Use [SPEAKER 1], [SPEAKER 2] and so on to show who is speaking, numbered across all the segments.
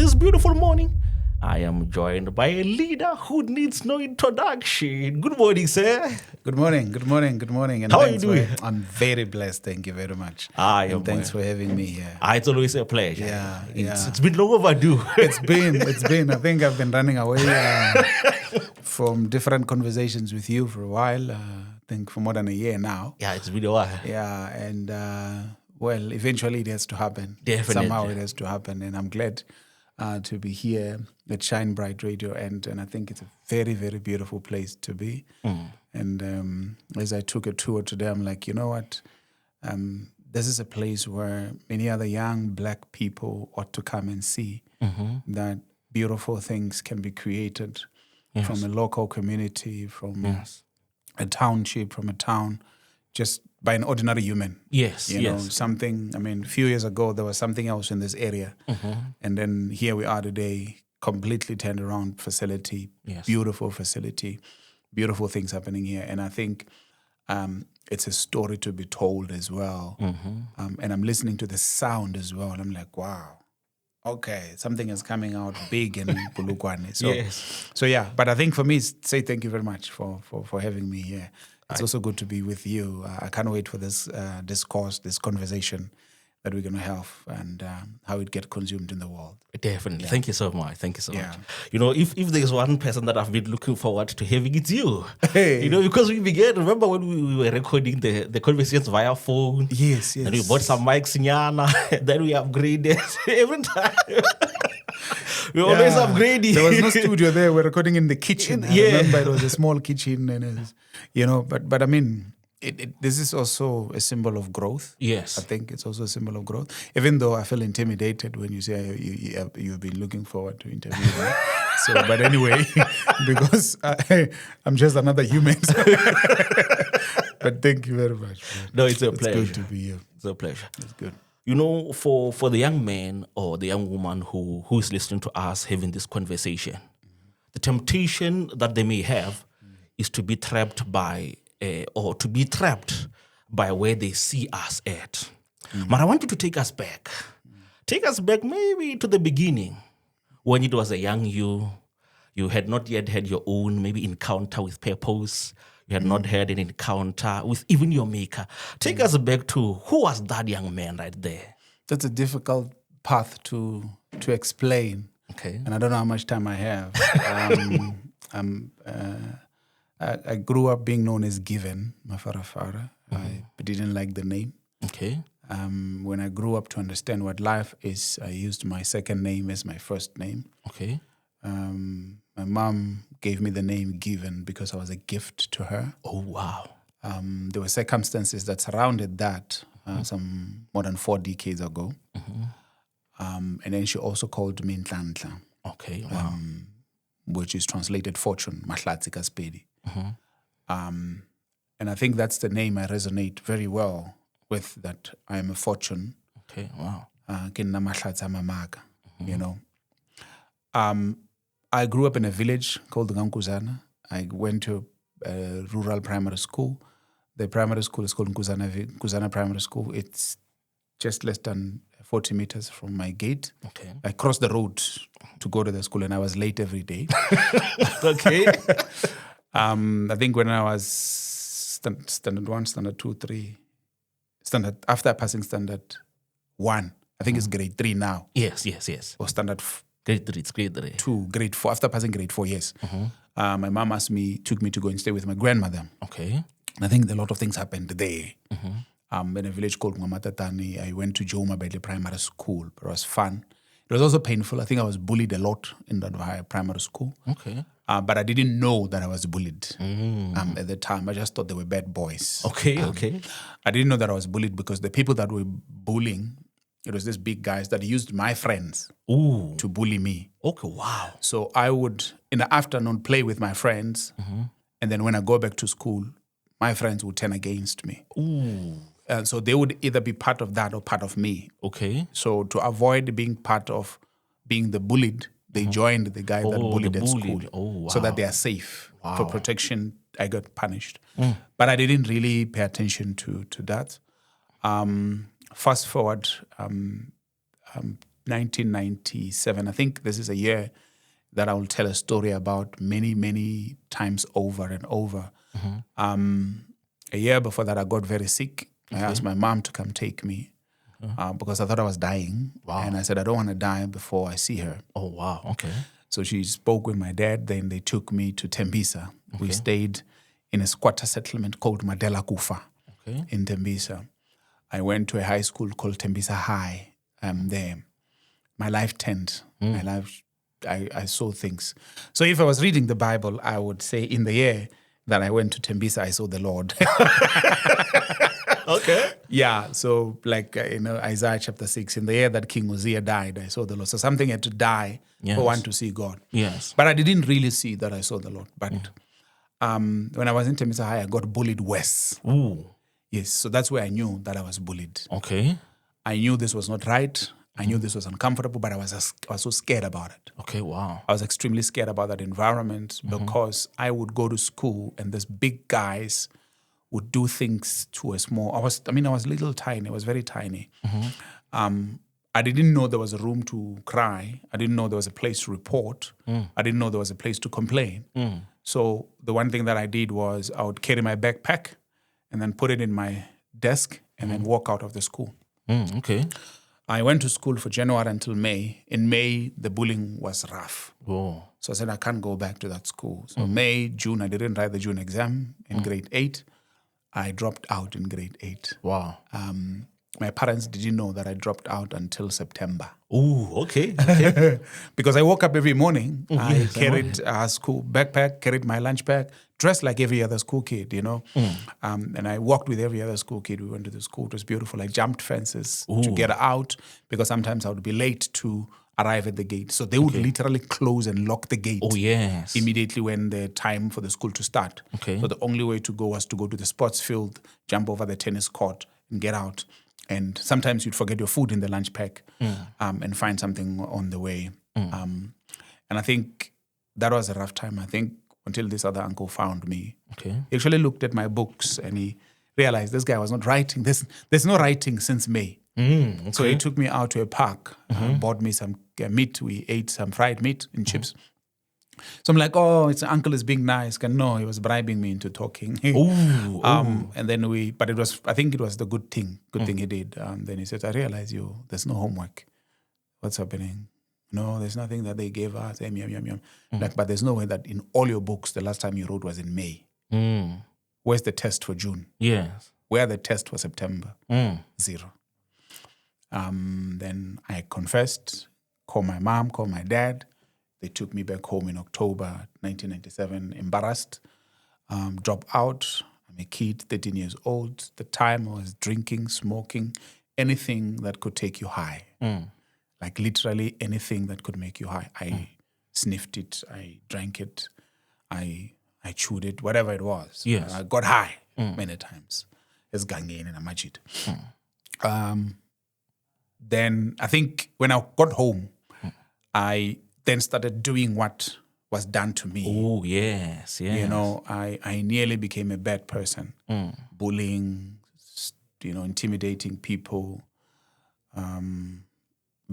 [SPEAKER 1] this beautiful morning, I am joined by a leader who needs no introduction. Good morning, sir.
[SPEAKER 2] Good morning. And
[SPEAKER 1] How are you doing?
[SPEAKER 2] I'm very blessed. Thank you very much.
[SPEAKER 1] And
[SPEAKER 2] thanks for having me here.
[SPEAKER 1] It's always a pleasure.
[SPEAKER 2] Yeah,
[SPEAKER 1] It's been long overdue.
[SPEAKER 2] It's been. I think I've been running away from different conversations with you for a while. I think for more than a year now.
[SPEAKER 1] Yeah, it's been a while.
[SPEAKER 2] Yeah, and eventually it has to happen.
[SPEAKER 1] Definitely.
[SPEAKER 2] Somehow it has to happen, and I'm glad to be here at Shine Bright Radio, and I think it's a very, very beautiful place to be. And as I took a tour today, I'm like, you know what? This is a place where many other young Black people ought to come and see that beautiful things can be created from a local community, from a township, from a town, just by an ordinary human. You know, something, a few years ago, there was something else in this area. And then here we are today, completely turned around facility, beautiful facility, beautiful things happening here. And I think it's a story to be told as well. And I'm listening to the sound as well. And I'm like, wow, okay, something is coming out big in Polokwane. So yeah, but I think for me, say thank you very much for having me here. It's also good to be with you. I can't wait for this discourse, this conversation that we're going to have, and how it get consumed in the world.
[SPEAKER 1] Definitely. Yeah. Thank you so much. You know, if there's one person that I've been looking forward to having, it's you.
[SPEAKER 2] Hey.
[SPEAKER 1] You know, because we began, remember when we were recording the conversations via phone?
[SPEAKER 2] Yes.
[SPEAKER 1] And we bought some mics, Nylanhla, then we upgraded every time. We always upgrading.
[SPEAKER 2] There was no studio there. We're recording in the kitchen. I remember it was a small kitchen, and it was, but I mean, this is also a symbol of growth.
[SPEAKER 1] Yes.
[SPEAKER 2] I think it's also a symbol of growth. Even though I feel intimidated when you say you've been looking forward to interview me. But anyway, because I'm just another human. But thank you very much. Man.
[SPEAKER 1] No, it's a pleasure.
[SPEAKER 2] It's good to be here.
[SPEAKER 1] It's a pleasure.
[SPEAKER 2] It's good.
[SPEAKER 1] You know, for the young man or the young woman who is listening to us having this conversation, the temptation that they may have is to be trapped by where they see us at. But I want you to take us back. Take us back maybe to the beginning, when it was a young you. You had not yet had your own maybe encounter with purpose. You had not had an encounter with even your maker. Take us back to who was that young man right there?
[SPEAKER 2] That's a difficult path to explain.
[SPEAKER 1] Okay.
[SPEAKER 2] And I don't know how much time I have. I grew up being known as Given Mafarafara. I didn't like the name.
[SPEAKER 1] Okay.
[SPEAKER 2] When I grew up to understand what life is, I used my second name as my first name.
[SPEAKER 1] Okay.
[SPEAKER 2] My mom gave me the name Given because I was a gift to her.
[SPEAKER 1] Oh, wow.
[SPEAKER 2] There were circumstances that surrounded that some more than 4 decades ago. And then she also called me Nhlanhla.
[SPEAKER 1] Okay, wow.
[SPEAKER 2] Which is translated fortune, Mahlatsi Kaspedi. And I think that's the name I resonate very well with, that I am a fortune.
[SPEAKER 1] Okay, wow.
[SPEAKER 2] You know. I grew up in a village called Nkuzana. I went to a rural primary school. The primary school is called Nkuzana Primary School. It's just less than 40 meters from my gate.
[SPEAKER 1] Okay.
[SPEAKER 2] I crossed the road to go to the school, and I was late every day.
[SPEAKER 1] Okay.
[SPEAKER 2] I think when I was standard 1, standard 2, 3, after passing standard 1, I think it's grade 3 now.
[SPEAKER 1] Yes.
[SPEAKER 2] Or standard
[SPEAKER 1] Grade 3, it's grade 3.
[SPEAKER 2] 2, grade 4, after passing grade 4, yes. My mom took me to go and stay with my grandmother.
[SPEAKER 1] Okay.
[SPEAKER 2] And I think a lot of things happened there. In a village called Ngamatatani, I went to Joma Bedle Primary School. It was fun. It was also painful. I think I was bullied a lot in that primary school.
[SPEAKER 1] Okay.
[SPEAKER 2] But I didn't know that I was bullied at the time. I just thought they were bad boys.
[SPEAKER 1] Okay.
[SPEAKER 2] I didn't know that I was bullied because the people that were bullying, it was these big guys that used my friends to bully me.
[SPEAKER 1] Okay, wow.
[SPEAKER 2] So I would, in the afternoon, play with my friends. And then when I go back to school, my friends would turn against me. And so they would either be part of that or part of me.
[SPEAKER 1] Okay.
[SPEAKER 2] So to avoid being part of being the bullied, they joined the guy that bullied at school.
[SPEAKER 1] Oh, wow.
[SPEAKER 2] So that they are safe. For protection, I got punished. But I didn't really pay attention to that. Fast forward, 1997. I think this is a year that I will tell a story about many, many times over and over. A year before that, I got very sick. I asked my mom to come take me because I thought I was dying.
[SPEAKER 1] Wow.
[SPEAKER 2] And I said, I don't want to die before I see her.
[SPEAKER 1] Oh, wow. Okay.
[SPEAKER 2] So she spoke with my dad. Then they took me to Tembisa. We stayed in a squatter settlement called Madela Kufa in Tembisa. I went to a high school called Tembisa High. There. My life turned. My life, I saw things. So if I was reading the Bible, I would say in the year that I went to Tembisa, I saw the Lord.
[SPEAKER 1] Okay.
[SPEAKER 2] Yeah, so like, Isaiah chapter 6, in the year that King Uzziah died, I saw the Lord. So something had to die for one to see God.
[SPEAKER 1] Yes.
[SPEAKER 2] But I didn't really see that I saw the Lord. But when I was in Tembisa High, I got bullied worse.
[SPEAKER 1] Ooh.
[SPEAKER 2] Yes, so that's where I knew that I was bullied.
[SPEAKER 1] Okay.
[SPEAKER 2] I knew this was not right. I knew this was uncomfortable, but I was so scared about it.
[SPEAKER 1] Okay, wow.
[SPEAKER 2] I was extremely scared about that environment because I would go to school and these big guys would do things to a small. I was little tiny. I was very tiny. I didn't know there was a room to cry. I didn't know there was a place to report. I didn't know there was a place to complain. So the one thing that I did was I would carry my backpack and then put it in my desk and then walk out of the school.
[SPEAKER 1] Okay.
[SPEAKER 2] I went to school for January until May. In May, the bullying was rough.
[SPEAKER 1] Whoa.
[SPEAKER 2] So I said, I can't go back to that school. So May, June, I didn't write the June exam in grade 8. I dropped out in grade 8.
[SPEAKER 1] Wow.
[SPEAKER 2] My parents didn't know that I dropped out until September.
[SPEAKER 1] Ooh, okay.
[SPEAKER 2] Because I woke up every morning. I carried a school backpack, carried my lunch bag, dressed like every other school kid, and I walked with every other school kid. We went to the school. It was beautiful. I jumped fences to get out because sometimes I would be late to arrive at the gate. So they would literally close and lock the gate.
[SPEAKER 1] Oh, yes.
[SPEAKER 2] Immediately when the time for the school to start.
[SPEAKER 1] Okay.
[SPEAKER 2] So the only way to go was to go to the sports field, jump over the tennis court, and get out. And sometimes you'd forget your food in the lunch pack and find something on the way. And I think that was a rough time. I think until this other uncle found me.
[SPEAKER 1] Okay.
[SPEAKER 2] He actually looked at my books and he realized this guy was not writing. There's no writing since May.
[SPEAKER 1] Okay.
[SPEAKER 2] So he took me out to a park, bought me some meat. We ate some fried meat and chips. So I'm like, oh, it's uncle is being nice. No, he was bribing me into talking.
[SPEAKER 1] Ooh.
[SPEAKER 2] And then I think it was the good thing he did. Then he said, I realize there's no homework. What's happening? No, there's nothing that they gave us. Like, but there's no way that in all your books, the last time you wrote was in May. Where's the test for June?
[SPEAKER 1] Yes.
[SPEAKER 2] Where the test for September? 0. Then I confessed, called my mom, called my dad. They took me back home in October 1997, embarrassed, dropped out. I'm a kid, 13 years old. The time I was drinking, smoking, anything that could take you high. Like literally anything that could make you high. I sniffed it, I drank it, I chewed it, whatever it was.
[SPEAKER 1] Yes.
[SPEAKER 2] I got high many times. It's gangin and amachit. Then I think when I got home, I then started doing what was done to me.
[SPEAKER 1] Oh, yes, yes.
[SPEAKER 2] I nearly became a bad person. Bullying, intimidating people,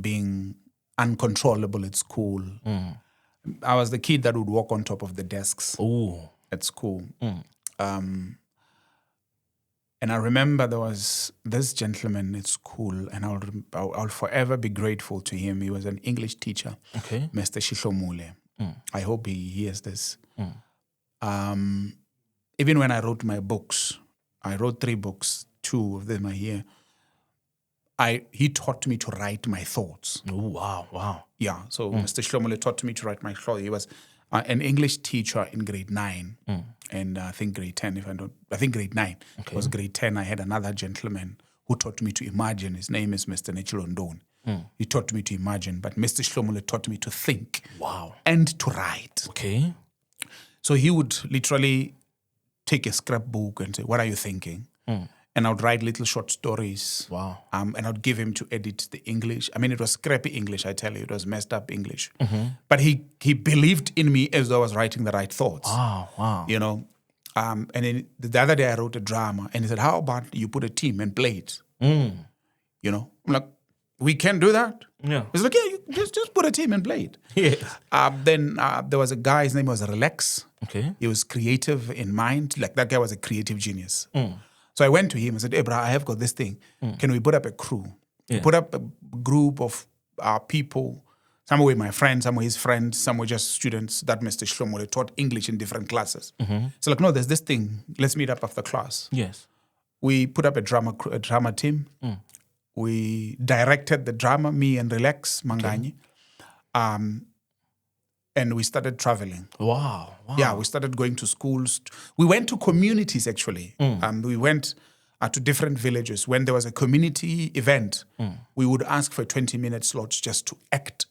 [SPEAKER 2] being uncontrollable at school. I was the kid that would walk on top of the desks at school. And I remember there was this gentleman at school, and I'll forever be grateful to him. He was an English teacher, Mr. Shihlomule. I hope he hears this. Even when I wrote my books, I wrote 3 books, 2 of them are here. He taught me to write my thoughts.
[SPEAKER 1] Oh, wow.
[SPEAKER 2] Yeah, so Mr. Shihlomule taught me to write my thoughts. He was an English teacher in grade 9 and I think grade 10, I think grade 9. It was grade 10. I had another gentleman who taught me to imagine. His name is Mr. Nhlanhla. He taught me to imagine, but Mr. Shihlomule taught me to think and to write.
[SPEAKER 1] Okay.
[SPEAKER 2] So he would literally take a scrapbook and say, what are you thinking? And I would write little short stories.
[SPEAKER 1] Wow.
[SPEAKER 2] And I would give him to edit the English. I mean, it was scrappy English, I tell you. It was messed up English. But he believed in me as though I was writing the right thoughts.
[SPEAKER 1] Wow.
[SPEAKER 2] And then the other day I wrote a drama and he said, how about you put a team and play it? I'm like, we can do that.
[SPEAKER 1] Yeah.
[SPEAKER 2] It's like, yeah, you just put a team and play it.
[SPEAKER 1] Yes.
[SPEAKER 2] Then there was a guy, his name was Relax.
[SPEAKER 1] Okay.
[SPEAKER 2] He was creative in mind. Like, that guy was a creative genius. So I went to him and said, hey, bro, I have got this thing. Can we put up a crew?
[SPEAKER 1] Yeah.
[SPEAKER 2] We put up a group of people. Some were my friends, some were his friends, some were just students that Mr. Shlomo taught English in different classes. So like, no, there's this thing. Let's meet up after class.
[SPEAKER 1] Yes.
[SPEAKER 2] We put up a drama team. We directed the drama, me and Relax Manganyi. And we started traveling.
[SPEAKER 1] Wow.
[SPEAKER 2] Yeah, we started going to schools. We went to communities, actually. We went to different villages. When there was a community event, we would ask for 20-minute slots just to act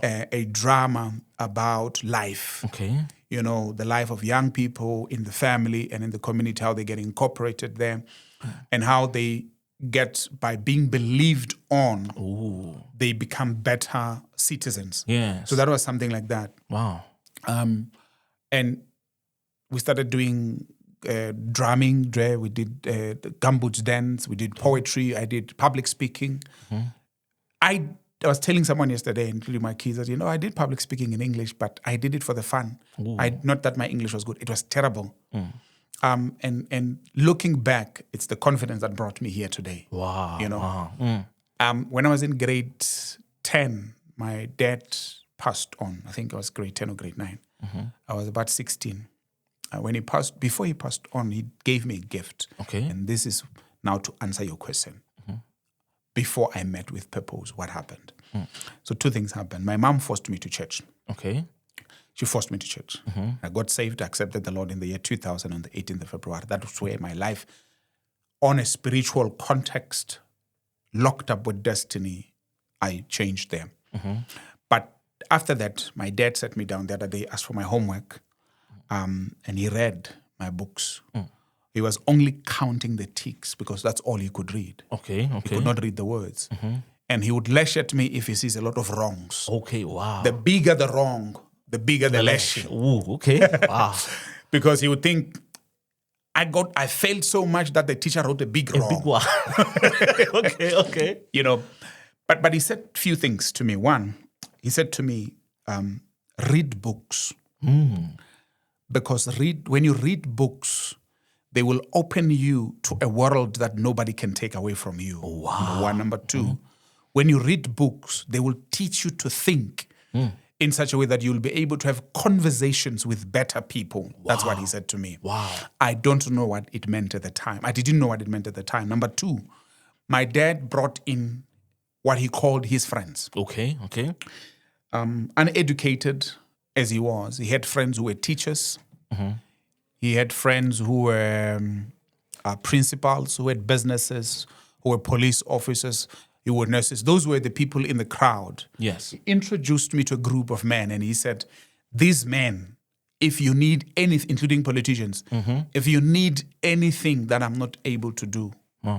[SPEAKER 2] a drama about life.
[SPEAKER 1] Okay.
[SPEAKER 2] You know, the life of young people in the family and in the community, how they get incorporated there, and how they get, by being believed on, they become better citizens.
[SPEAKER 1] Yes.
[SPEAKER 2] So that was something like that.
[SPEAKER 1] Wow.
[SPEAKER 2] And we started doing drumming. We did the gumboots dance. We did poetry. I did public speaking. I was telling someone yesterday, including my kids, that, I did public speaking in English, but I did it for the fun. Not that my English was good. It was terrible. And looking back, it's the confidence that brought me here today.
[SPEAKER 1] Wow.
[SPEAKER 2] When I was in grade 10, my dad passed on. I think I was grade 10 or grade 9. I was about 16. Before he passed on, he gave me a gift.
[SPEAKER 1] Okay.
[SPEAKER 2] And this is now to answer your question. Before I met with purpose, what happened? So 2 things happened. My mom forced me to church.
[SPEAKER 1] Okay.
[SPEAKER 2] She forced me to church. I got saved, accepted the Lord in the year 2000 on the 18th of February. That was where my life, on a spiritual context, locked up with destiny, I changed there. But after that, my dad sat me down the other day, asked for my homework, and he read my books. He was only counting the ticks because that's all he could read.
[SPEAKER 1] Okay.
[SPEAKER 2] He could not read the words. And he would lash at me if he sees a lot of wrongs.
[SPEAKER 1] Okay, wow.
[SPEAKER 2] The bigger the wrong, the bigger the lashing.
[SPEAKER 1] Ooh, okay. Wow.
[SPEAKER 2] Because he would think, I failed so much that the teacher wrote a big wrong.
[SPEAKER 1] Big one. Okay.
[SPEAKER 2] But he said a few things to me. One, he said to me, read books. Because when you read books, they will open you to a world that nobody can take away from you.
[SPEAKER 1] Wow.
[SPEAKER 2] Number one. Number two, when you read books, they will teach you to think in such a way that you'll be able to have conversations with better people. That's what he said to me.
[SPEAKER 1] Wow.
[SPEAKER 2] I don't know what it meant at the time. I didn't know what it meant at the time. Number two, my dad brought in what he called his friends.
[SPEAKER 1] Okay.
[SPEAKER 2] Uneducated as he was, he had friends who were teachers. He had friends who were principals, who had businesses, who were police officers, who were nurses. Those were the people in the crowd.
[SPEAKER 1] Yes.
[SPEAKER 2] He introduced me to a group of men, and he said, these men, if you need anything, including politicians, if you need anything that I'm not able to do,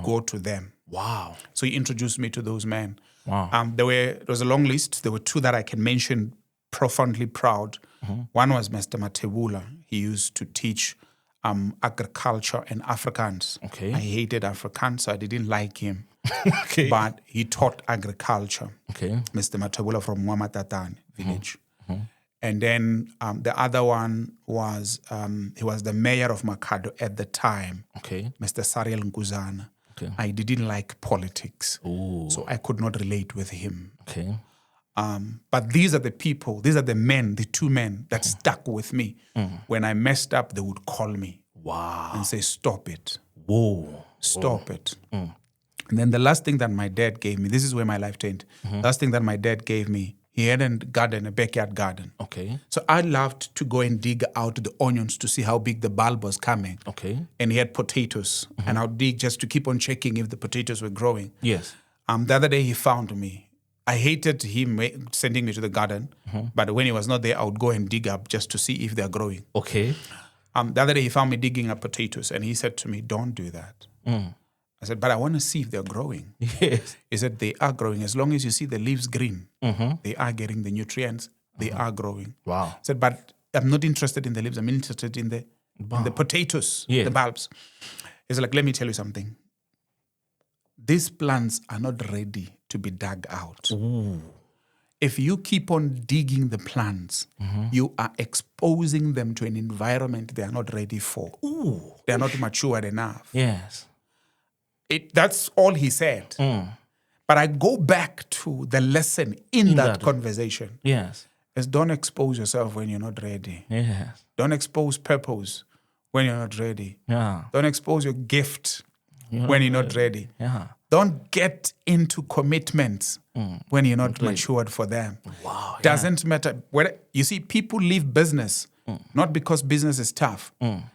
[SPEAKER 2] go to them.
[SPEAKER 1] Wow.
[SPEAKER 2] So he introduced me to those men.
[SPEAKER 1] Wow.
[SPEAKER 2] It was a long list. There were 2 that I can mention, profoundly proud. One was Mr. Matebula. He used to teach agriculture and Afrikaans.
[SPEAKER 1] Okay.
[SPEAKER 2] I hated Afrikaans, so I didn't like him.
[SPEAKER 1] Okay.
[SPEAKER 2] But he taught agriculture.
[SPEAKER 1] Okay.
[SPEAKER 2] Mr. Matebula from Mwamatatane village. And then the other one was, he was the mayor of Makhado at the time.
[SPEAKER 1] Okay.
[SPEAKER 2] Mr. Sariel Nkuzana.
[SPEAKER 1] Okay.
[SPEAKER 2] I didn't like politics.
[SPEAKER 1] Ooh.
[SPEAKER 2] So I could not relate with him.
[SPEAKER 1] Okay.
[SPEAKER 2] But these are the people, these are the men, the 2 men that stuck with me. When I messed up, they would call me.
[SPEAKER 1] Wow.
[SPEAKER 2] And say, stop it.
[SPEAKER 1] Whoa.
[SPEAKER 2] Stop it. And then the last thing that my dad gave me, this is where my life changed. Last thing that my dad gave me, he had a backyard garden.
[SPEAKER 1] Okay.
[SPEAKER 2] So I loved to go and dig out the onions to see how big the bulb was coming.
[SPEAKER 1] Okay.
[SPEAKER 2] And he had potatoes. And I would dig just to keep on checking if the potatoes were growing.
[SPEAKER 1] Yes.
[SPEAKER 2] The other day he found me. I hated him sending me to the garden, but when he was not there, I would go and dig up just to see if they're growing.
[SPEAKER 1] Okay.
[SPEAKER 2] The other day he found me digging up potatoes, and he said to me, don't do that. I said, but I want to see if they're growing.
[SPEAKER 1] Yes.
[SPEAKER 2] He said, they are growing. As long as you see the leaves green, they are getting the nutrients, they are growing.
[SPEAKER 1] Wow.
[SPEAKER 2] I said, but I'm not interested in the leaves, I'm interested in the potatoes, the bulbs. He's like, let me tell you something. these plants are not ready to be dug out.
[SPEAKER 1] Ooh.
[SPEAKER 2] If you keep on digging the plants, you are exposing them to an environment they are not ready for.
[SPEAKER 1] Ooh.
[SPEAKER 2] They are not matured enough.
[SPEAKER 1] Yes.
[SPEAKER 2] That's all he said. But I go back to the lesson in that conversation.
[SPEAKER 1] Yes.
[SPEAKER 2] Is don't expose yourself when you're not ready.
[SPEAKER 1] Yes.
[SPEAKER 2] Don't expose purpose when you're not ready.
[SPEAKER 1] Yeah.
[SPEAKER 2] Don't expose your gift when you're not ready.
[SPEAKER 1] Yeah.
[SPEAKER 2] Don't get into commitments when you're not matured for them.
[SPEAKER 1] Wow.
[SPEAKER 2] Doesn't matter. You see, people leave business not because business is tough,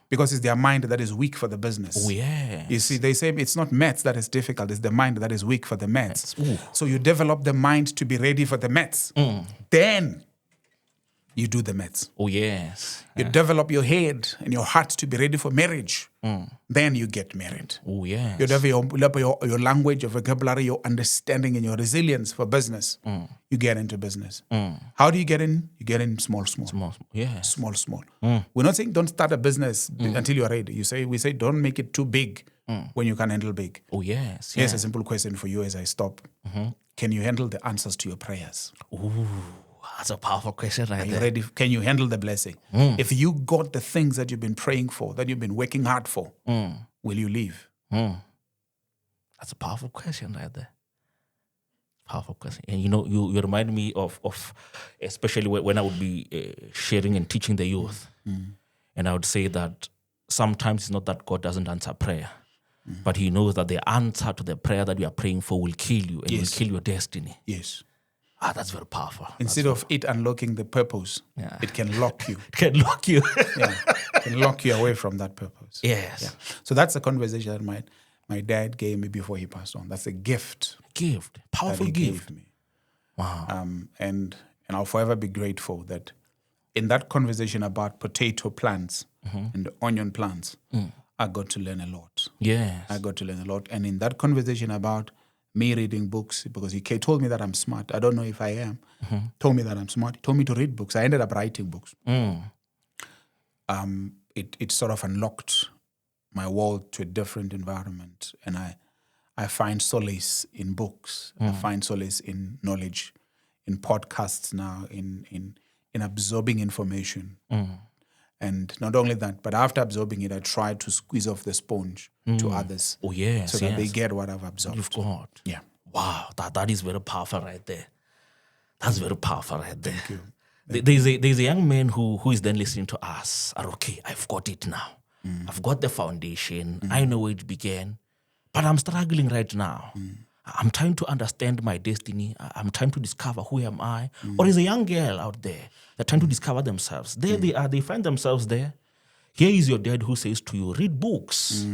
[SPEAKER 2] because it's their mind that is weak for the business.
[SPEAKER 1] Oh, yes.
[SPEAKER 2] You see, they say it's not maths that is difficult, it's the mind that is weak for the maths.
[SPEAKER 1] Ooh.
[SPEAKER 2] So you develop the mind to be ready for the maths. Then you do the maths.
[SPEAKER 1] Oh, yes.
[SPEAKER 2] You develop your head and your heart to be ready for marriage. Then you get married.
[SPEAKER 1] Oh, yes.
[SPEAKER 2] You develop your language, your vocabulary, your understanding, and your resilience for business. You get into business. How do you get in? You get in small.
[SPEAKER 1] Small. Yes.
[SPEAKER 2] Small. We're not saying don't start a business until you're ready. We say don't make it too big when you can handle big.
[SPEAKER 1] Oh, yes.
[SPEAKER 2] Here's a simple question for you as I stop. Can you handle the answers to your prayers?
[SPEAKER 1] Ooh. That's a powerful question right
[SPEAKER 2] Are you
[SPEAKER 1] there.
[SPEAKER 2] ready? Can you handle the blessing? If you got the things that you've been praying for, that you've been working hard for, will you leave?
[SPEAKER 1] That's a powerful question right there. Powerful question. And you remind me of especially when I would be sharing and teaching the youth. And I would say that sometimes it's not that God doesn't answer prayer, but He knows that the answer to the prayer that you are praying for will kill you and will kill your destiny.
[SPEAKER 2] Yes.
[SPEAKER 1] That's very powerful.
[SPEAKER 2] Instead of it unlocking the purpose, it can lock you.
[SPEAKER 1] It can lock you.
[SPEAKER 2] It can lock you away from that purpose.
[SPEAKER 1] Yes.
[SPEAKER 2] Yeah. So that's a conversation that my dad gave me before he passed on. That's a gift.
[SPEAKER 1] Powerful
[SPEAKER 2] that he
[SPEAKER 1] gift.
[SPEAKER 2] gave me.
[SPEAKER 1] Wow.
[SPEAKER 2] And I'll forever be grateful that in that conversation about potato plants and the onion plants, I got to learn a lot.
[SPEAKER 1] Yes.
[SPEAKER 2] I got to learn a lot. And in that conversation about me reading books, because he told me that I'm smart. I don't know if I am. Told me that I'm smart. He told me to read books. I ended up writing books. It sort of unlocked my world to a different environment. And I find solace in books. I find solace in knowledge, in podcasts now, in absorbing information. And not only that, but after absorbing it, I try to squeeze off the sponge to others.
[SPEAKER 1] Oh, yes.
[SPEAKER 2] So that they get what I've absorbed.
[SPEAKER 1] You've got.
[SPEAKER 2] Yeah.
[SPEAKER 1] Wow. That is very powerful right there. That's very powerful right there.
[SPEAKER 2] Thank you.
[SPEAKER 1] There's a young man who is then listening to us. Okay, I've got it now. I've got the foundation. I know where it began. But I'm struggling right now. I'm trying to understand my destiny. I'm trying to discover who am I. Or is a young girl out there that trying to discover themselves. There they are. They find themselves there. Here is your dad who says to you, read books.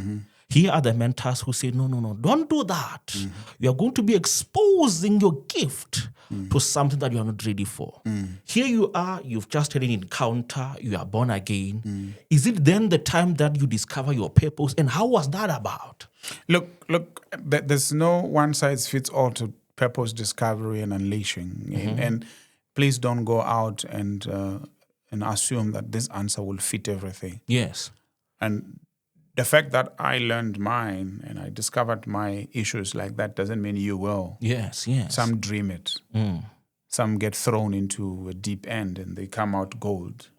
[SPEAKER 1] Here are the mentors who say, no, don't do that. You are going to be exposing your gift to something that you are not ready for. Here you are, you've just had an encounter, you are born again. Is it then the time that you discover your purpose? And how was that about?
[SPEAKER 2] Look, there's no one size fits all to purpose discovery and unleashing. And please don't go out and assume that this answer will fit everything.
[SPEAKER 1] Yes.
[SPEAKER 2] And the fact that I learned mine and I discovered my issues like that doesn't mean you will.
[SPEAKER 1] Yes.
[SPEAKER 2] Some dream it. Some get thrown into a deep end and they come out gold.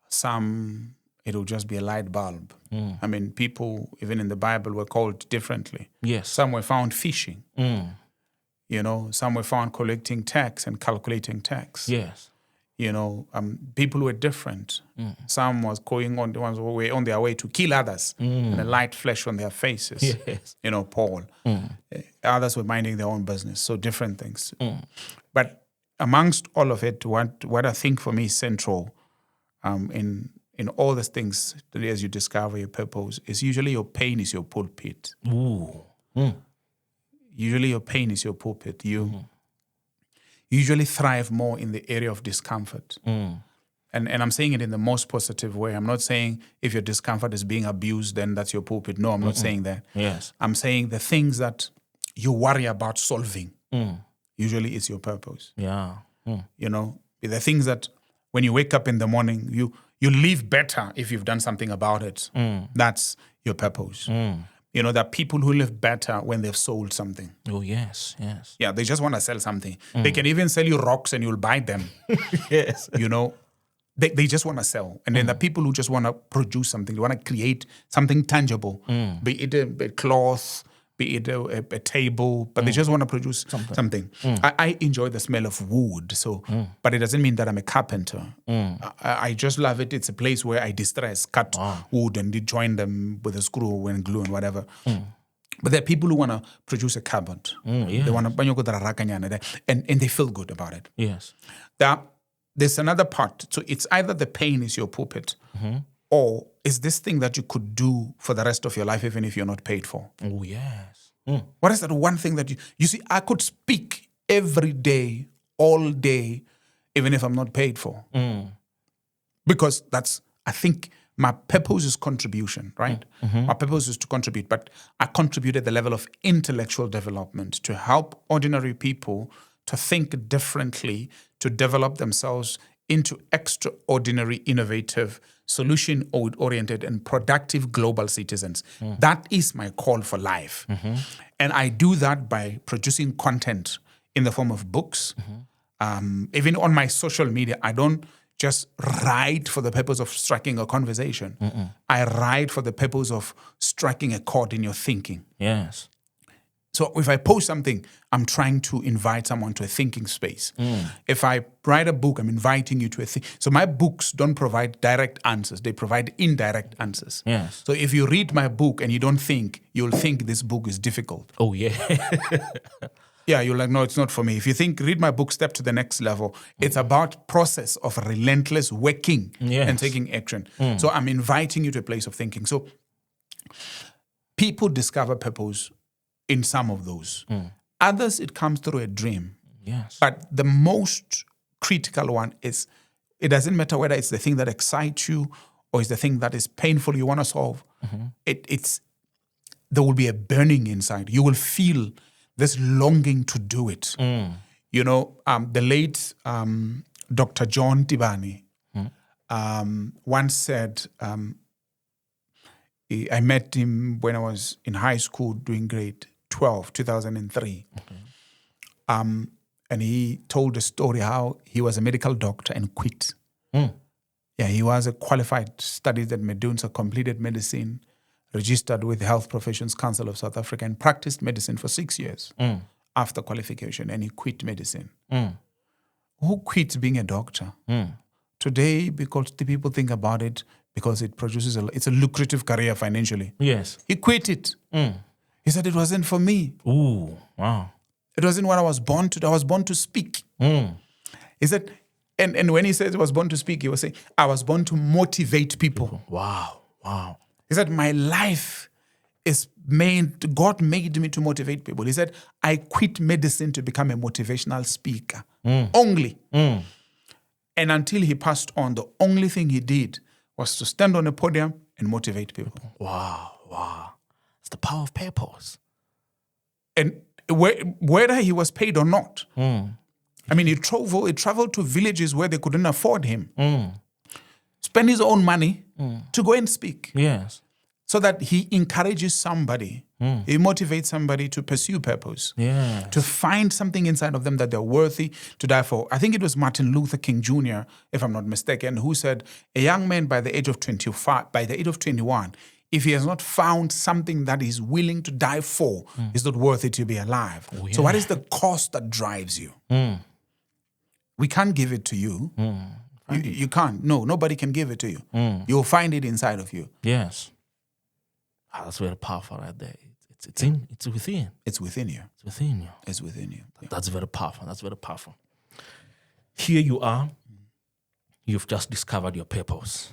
[SPEAKER 2] Some, it'll just be a light bulb. I mean, people, even in the Bible, were called differently.
[SPEAKER 1] Yes.
[SPEAKER 2] Some were found fishing. Some were found collecting tax and calculating tax.
[SPEAKER 1] Yes.
[SPEAKER 2] People were different. Some was going on, the ones who were on their way to kill others, and a light flash on their faces.
[SPEAKER 1] Yes.
[SPEAKER 2] Paul. Others were minding their own business, so different things. But amongst all of it, what I think for me is central in all these things, as you discover your purpose, is usually your pain is your pulpit. Usually your pain is your pulpit. You usually thrive more in the area of discomfort. And I'm saying it in the most positive way. I'm not saying if your discomfort is being abused, then that's your pulpit. No, I'm not saying that.
[SPEAKER 1] Yes.
[SPEAKER 2] I'm saying the things that you worry about solving usually is your purpose.
[SPEAKER 1] Yeah.
[SPEAKER 2] The things that when you wake up in the morning, you live better if you've done something about it. That's your purpose. You know, there are people who live better when they've sold something.
[SPEAKER 1] Oh, yes.
[SPEAKER 2] Yeah, they just want to sell something. They can even sell you rocks and you'll buy them.
[SPEAKER 1] Yes.
[SPEAKER 2] You know, they just want to sell. And then the people who just want to produce something, they want to create something tangible, be it a cloth, be it a table, but they just want to produce something. I enjoy the smell of wood, but it doesn't mean that I'm a carpenter. I just love it. It's a place where I distress, cut wood and join them with a screw and glue and whatever. But there are people who want to produce a cupboard.
[SPEAKER 1] Yes.
[SPEAKER 2] They want to, and they feel good about it.
[SPEAKER 1] Yes.
[SPEAKER 2] There's another part. So it's either the pain is your pulpit, or is this thing that you could do for the rest of your life even if you're not paid for?
[SPEAKER 1] Oh, yes.
[SPEAKER 2] What is that one thing that you see, I could speak every day, all day, even if I'm not paid for. Because I think my purpose is contribution, right? My purpose is to contribute, but I contribute at the level of intellectual development to help ordinary people to think differently, to develop themselves into extraordinary, innovative, solution-oriented, and productive global citizens. That is my call for life. And I do that by producing content in the form of books. Even on my social media, I don't just write for the purpose of striking a conversation. I write for the purpose of striking a chord in your thinking.
[SPEAKER 1] Yes.
[SPEAKER 2] So if I post something, I'm trying to invite someone to a thinking space. If I write a book, I'm inviting you to a thing. So my books don't provide direct answers. They provide indirect answers.
[SPEAKER 1] Yes.
[SPEAKER 2] So if you read my book and you don't think, you'll think this book is difficult.
[SPEAKER 1] Oh, yeah.
[SPEAKER 2] Yeah, you're like, no, it's not for me. If you think, read my book, step to the next level. It's about process of relentless working and taking action. So I'm inviting you to a place of thinking. So people discover purpose in some of those. Others, it comes through a dream.
[SPEAKER 1] Yes.
[SPEAKER 2] But the most critical one is, it doesn't matter whether it's the thing that excites you or it's the thing that is painful you want to solve. There will be a burning inside. You will feel this longing to do it. You know, the late Dr. John Tibani once said, I met him when I was in high school doing grade 12, 2003. And he told a story how he was a medical doctor and quit. Yeah, he was a qualified, studied at Medunsa, completed medicine, registered with the Health Professions Council of South Africa, and practiced medicine for 6 years after qualification, and he quit medicine. Who quits being a doctor? Today, because the people think about it, because it produces it's a lucrative career financially.
[SPEAKER 1] Yes.
[SPEAKER 2] He quit it. He said, it wasn't for me.
[SPEAKER 1] Ooh, wow.
[SPEAKER 2] It wasn't what I was born to do. I was born to speak. He said, and when he said he was born to speak, he was saying, I was born to motivate people.
[SPEAKER 1] Wow.
[SPEAKER 2] He said, my life is made, God made me to motivate people. He said, I quit medicine to become a motivational speaker. Only. And until he passed on, the only thing he did was to stand on a podium and motivate people.
[SPEAKER 1] Wow. It's the power of purpose.
[SPEAKER 2] And whether he was paid or not, I mean, he traveled to villages where they couldn't afford him. Spend his own money to go and speak.
[SPEAKER 1] Yes.
[SPEAKER 2] So that he encourages somebody. He motivates somebody to pursue purpose.
[SPEAKER 1] Yes.
[SPEAKER 2] To find something inside of them that they're worthy to die for. I think it was Martin Luther King Jr., if I'm not mistaken, who said, a young man by the age of 25, by the age of 21, if he has not found something that he's willing to die for, he's not worthy to be alive. Oh, yeah. So what is the cause that drives you? We can't give it to you. You can't. No, nobody can give it to you. You'll find it inside of you.
[SPEAKER 1] Yes. That's very powerful right there. It's within.
[SPEAKER 2] It's within you.
[SPEAKER 1] It's within you.
[SPEAKER 2] It's within you. Yeah.
[SPEAKER 1] That's very powerful. Here you are. You've just discovered your purpose.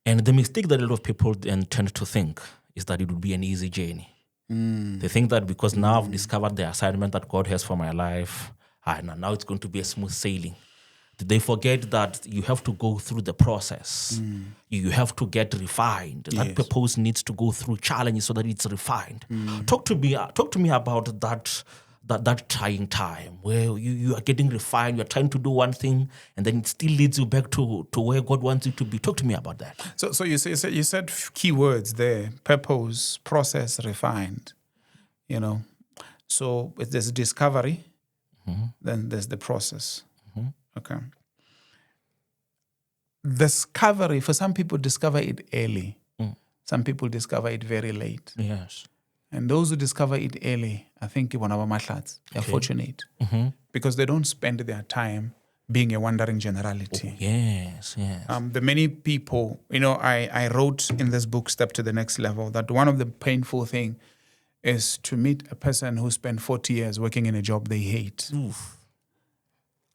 [SPEAKER 1] And the mistake that a lot of people then tend to think is that it would be an easy journey. They think that because now I've discovered the assignment that God has for my life, now it's going to be a smooth sailing. They forget that you have to go through the process. You have to get refined. That purpose needs to go through challenges so that it's refined. Talk to me about that trying time where you are getting refined, you're trying to do one thing, and then it still leads you back to where God wants you to be? Talk to me about that.
[SPEAKER 2] So you said key words there: purpose, process, refined. So there's discovery, then there's the process. Okay. Discovery, for some people, discover it early. Some people discover it very late.
[SPEAKER 1] Yes.
[SPEAKER 2] And those who discover it early, I think they're fortunate because they don't spend their time being a wandering generality.
[SPEAKER 1] Oh, yes.
[SPEAKER 2] The many people, I wrote in this book, Step to the Next Level, that one of the painful things is to meet a person who spent 40 years working in a job they hate.
[SPEAKER 1] Oof.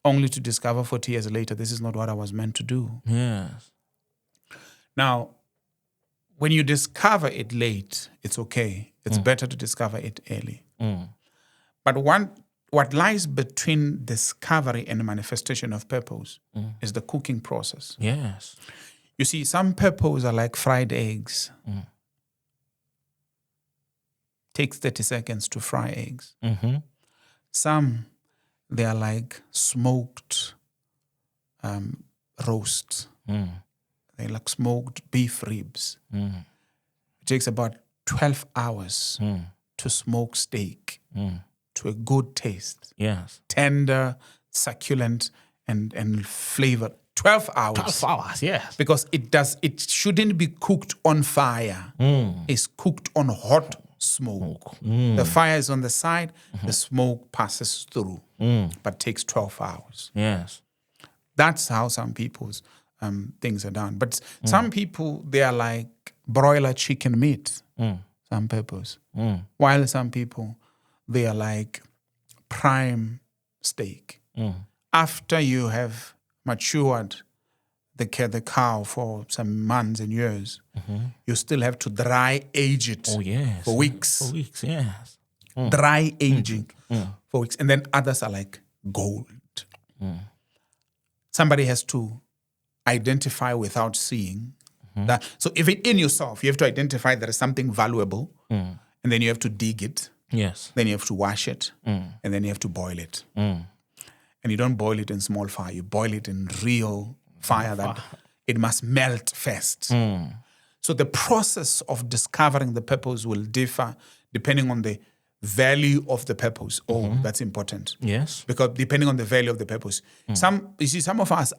[SPEAKER 2] Only to discover 40 years later, this is not what I was meant to do.
[SPEAKER 1] Yes.
[SPEAKER 2] Now, when you discover it late, it's okay. It's better to discover it early. But what lies between discovery and manifestation of purpose is the cooking process.
[SPEAKER 1] Yes.
[SPEAKER 2] You see, some purpose are like fried eggs. Takes 30 seconds to fry eggs. Some, they are like smoked roast. They're like smoked beef ribs. It takes about 12 hours to smoke steak to a good taste.
[SPEAKER 1] Yes.
[SPEAKER 2] Tender, succulent, and flavored. 12 hours.
[SPEAKER 1] 12 hours, yes.
[SPEAKER 2] Because it shouldn't be cooked on fire. It's cooked on hot smoke. The fire is on the side, the smoke passes through, but takes 12 hours.
[SPEAKER 1] Yes.
[SPEAKER 2] That's how some people's things are done. But some people, they are like broiler chicken meat, some purpose. While some people, they are like prime steak. After you have matured the cow for some months and years, you still have to dry age it for weeks.
[SPEAKER 1] For weeks, yes.
[SPEAKER 2] Dry aging for weeks. And then others are like gold. Somebody has to identify without seeing that. So if it in yourself, you have to identify there is something valuable, and then you have to dig it.
[SPEAKER 1] Yes.
[SPEAKER 2] Then you have to wash it, and then you have to boil it. And you don't boil it in small fire. You boil it in real fire that it must melt first. So the process of discovering the purpose will differ depending on the value of the purpose. That's important.
[SPEAKER 1] Yes.
[SPEAKER 2] Because depending on the value of the purpose. Some of us,